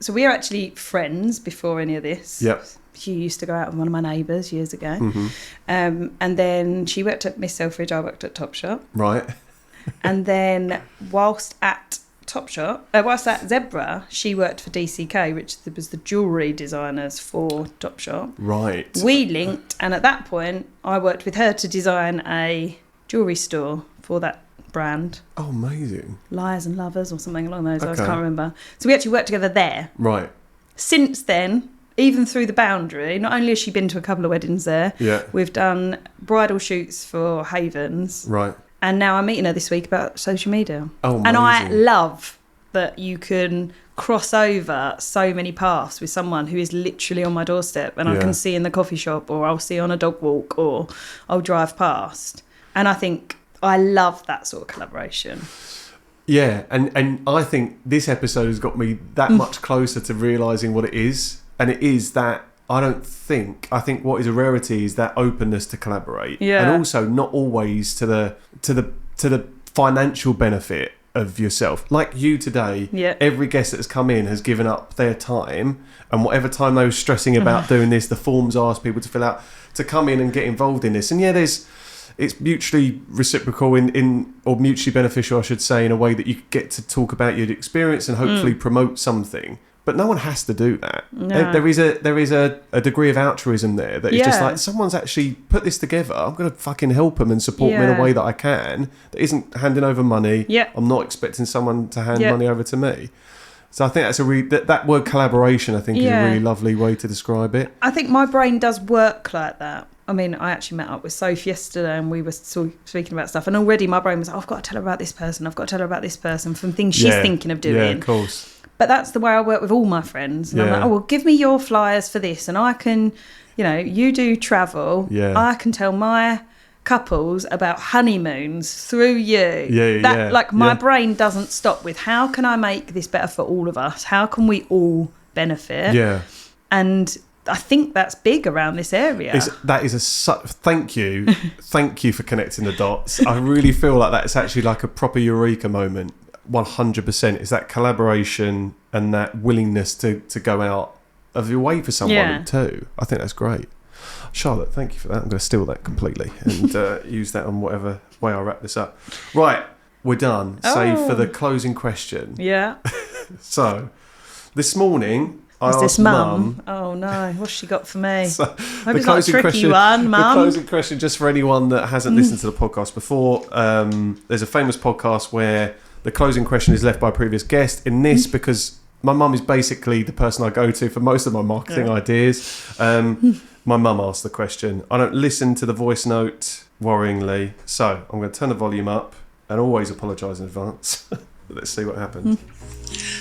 So we were actually friends before any of this. Yep. She used to go out with one of my neighbours years ago. And then she worked at Miss Selfridge, I worked at Topshop. Right. And then whilst at Topshop. Whilst at Zebra, she worked for DCK, which was the jewellery designers for Topshop. Right. We linked, and at that point, I worked with her to design a jewellery store for that brand. Oh, amazing. Liars and Lovers or something along those lines, I can't remember. So we actually worked together there. Right. Since then, even through the boundary, not only has she been to a couple of weddings there, we've done bridal shoots for Havens. Right. And now I'm meeting her this week about social media. Oh, amazing. And I love that you can cross over so many paths with someone who is literally on my doorstep and I can see in the coffee shop, or I'll see on a dog walk, or I'll drive past. And I think I love that sort of collaboration. Yeah, and I think this episode has got me that much closer to realising what it is. And it is that I think what is a rarity is that openness to collaborate. Yeah. And also not always to the financial benefit of yourself. Like you today, every guest that has come in has given up their time, and whatever time they were stressing about doing this, the forms asked people to fill out, to come in and get involved in this. And it's mutually reciprocal or mutually beneficial, I should say, in a way that you get to talk about your experience and hopefully promote something. But no one has to do that. No. There is a degree of altruism there that is just like, someone's actually put this together. I'm going to fucking help them and support them in a way that I can. That isn't handing over money. Yeah. I'm not expecting someone to hand money over to me. So I think that's that word collaboration, I think, is a really lovely way to describe it. I think my brain does work like that. I mean, I actually met up with Soph yesterday and we were speaking about stuff. And already my brain was, I've got to tell her about this person. I've got to tell her about this person, from things she's thinking of doing. Yeah, of course. But that's the way I work with all my friends. And I'm like, well, give me your flyers for this. And I can, you do travel. Yeah. I can tell my couples about honeymoons through you. My brain doesn't stop with, how can I make this better for all of us? How can we all benefit? Yeah. And I think that's big around this area. Thank you. Thank you for connecting the dots. I really feel like that's actually like a proper eureka moment. 100%. It's that collaboration and that willingness to go out of your way for someone too. I think that's great. Charlotte, thank you for that. I'm going to steal that completely and use that on whatever way I wrap this up. Right, we're done. Save for the closing question. Yeah. So, this morning, I asked this Mum. Oh no, what's she got for me? So, hope it's not a tricky one, Mum. The closing question, just for anyone that hasn't listened to the podcast before, there's a famous podcast where the closing question is left by a previous guest. In this, because my mum is basically the person I go to for most of my marketing ideas, my mum asked the question. I don't listen to the voice note, worryingly, so I'm going to turn the volume up and always apologise in advance. Let's see what happens.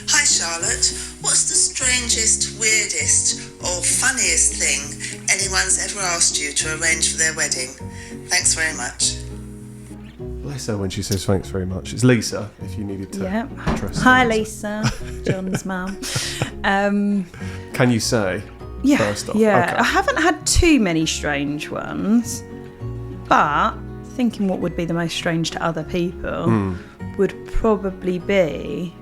Hi Charlotte, what's the strangest, weirdest or funniest thing anyone's ever asked you to arrange for their wedding? Thanks very much. Bless her when she says thanks very much. It's Lisa, if you needed to trust. Hi Lisa, John's mum. Can you say first off? Yeah, okay. I haven't had too many strange ones, but thinking what would be the most strange to other people would probably be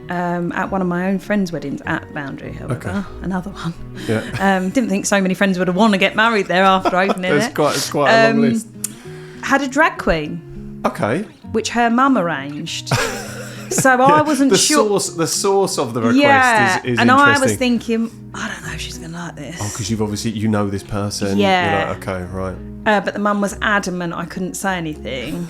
at one of my own friends' weddings at Boundary, however. Another one. Yeah. Didn't think so many friends would want to get married there after opening it. It's quite a long list. Had a drag queen. Okay. Which her mum arranged. So I wasn't sure. The source of the request is and interesting. I was thinking, I don't know if she's going to like this. Oh, because you've obviously, this person. Yeah. You're like, okay, right. But the mum was adamant I couldn't say anything.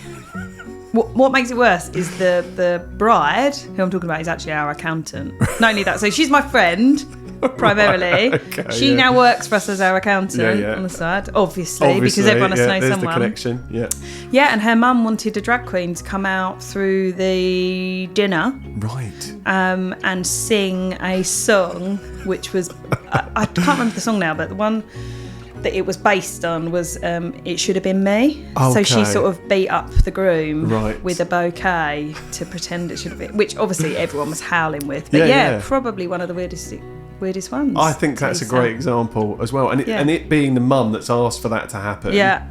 What makes it worse is the bride, who I'm talking about, is actually our accountant. Not only that, so she's my friend, primarily. Right, okay, she now works for us as our accountant on the side, obviously because everyone has to know there's someone. The connection, Yeah, and her mum wanted a drag queen to come out through the dinner. Right. And sing a song, which was, I can't remember the song now, but the one that it was based on was It Should Have Been Me. Okay. So she sort of beat up the groom with a bouquet to pretend it should have been, which obviously everyone was howling with. But probably one of the weirdest ones. I think that's a great example as well. And it being the mum that's asked for that to happen. Yeah.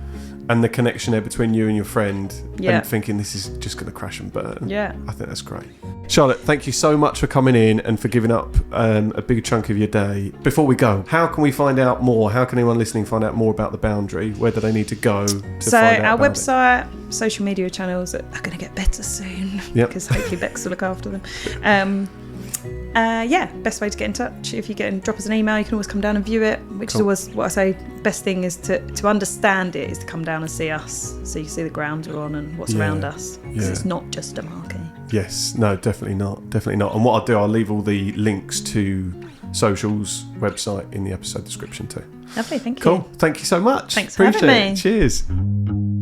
and the connection there between you and your friend, Yeah. and thinking this is just going to crash and burn. Yeah. I think that's great. Charlotte, thank you so much for coming in and for giving up a big chunk of your day. Before we go, how can we find out more? How can anyone listening find out more about the Boundary? Where do they need to go to So find out our about website, social media channels are going to get better soon, Yep. because hopefully Bex will look after them. Best way to get in touch, if you drop us an email, you can always come down and view it, which is always what I say. Best thing is to understand it is to come down and see us, so you can see the ground we're on and what's around us, because it's not just a marquee. Yes, no, definitely not. And what I'll do, I'll leave all the links to Social's website in the episode description too. Lovely, thank you. Cool, thank you so much. Thanks for having me. Cheers.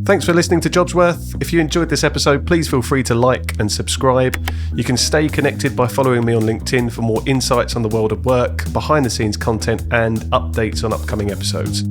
Thanks for listening to Jobsworth. If you enjoyed this episode, please feel free to like and subscribe. You can stay connected by following me on LinkedIn for more insights on the world of work, behind the scenes content, and updates on upcoming episodes.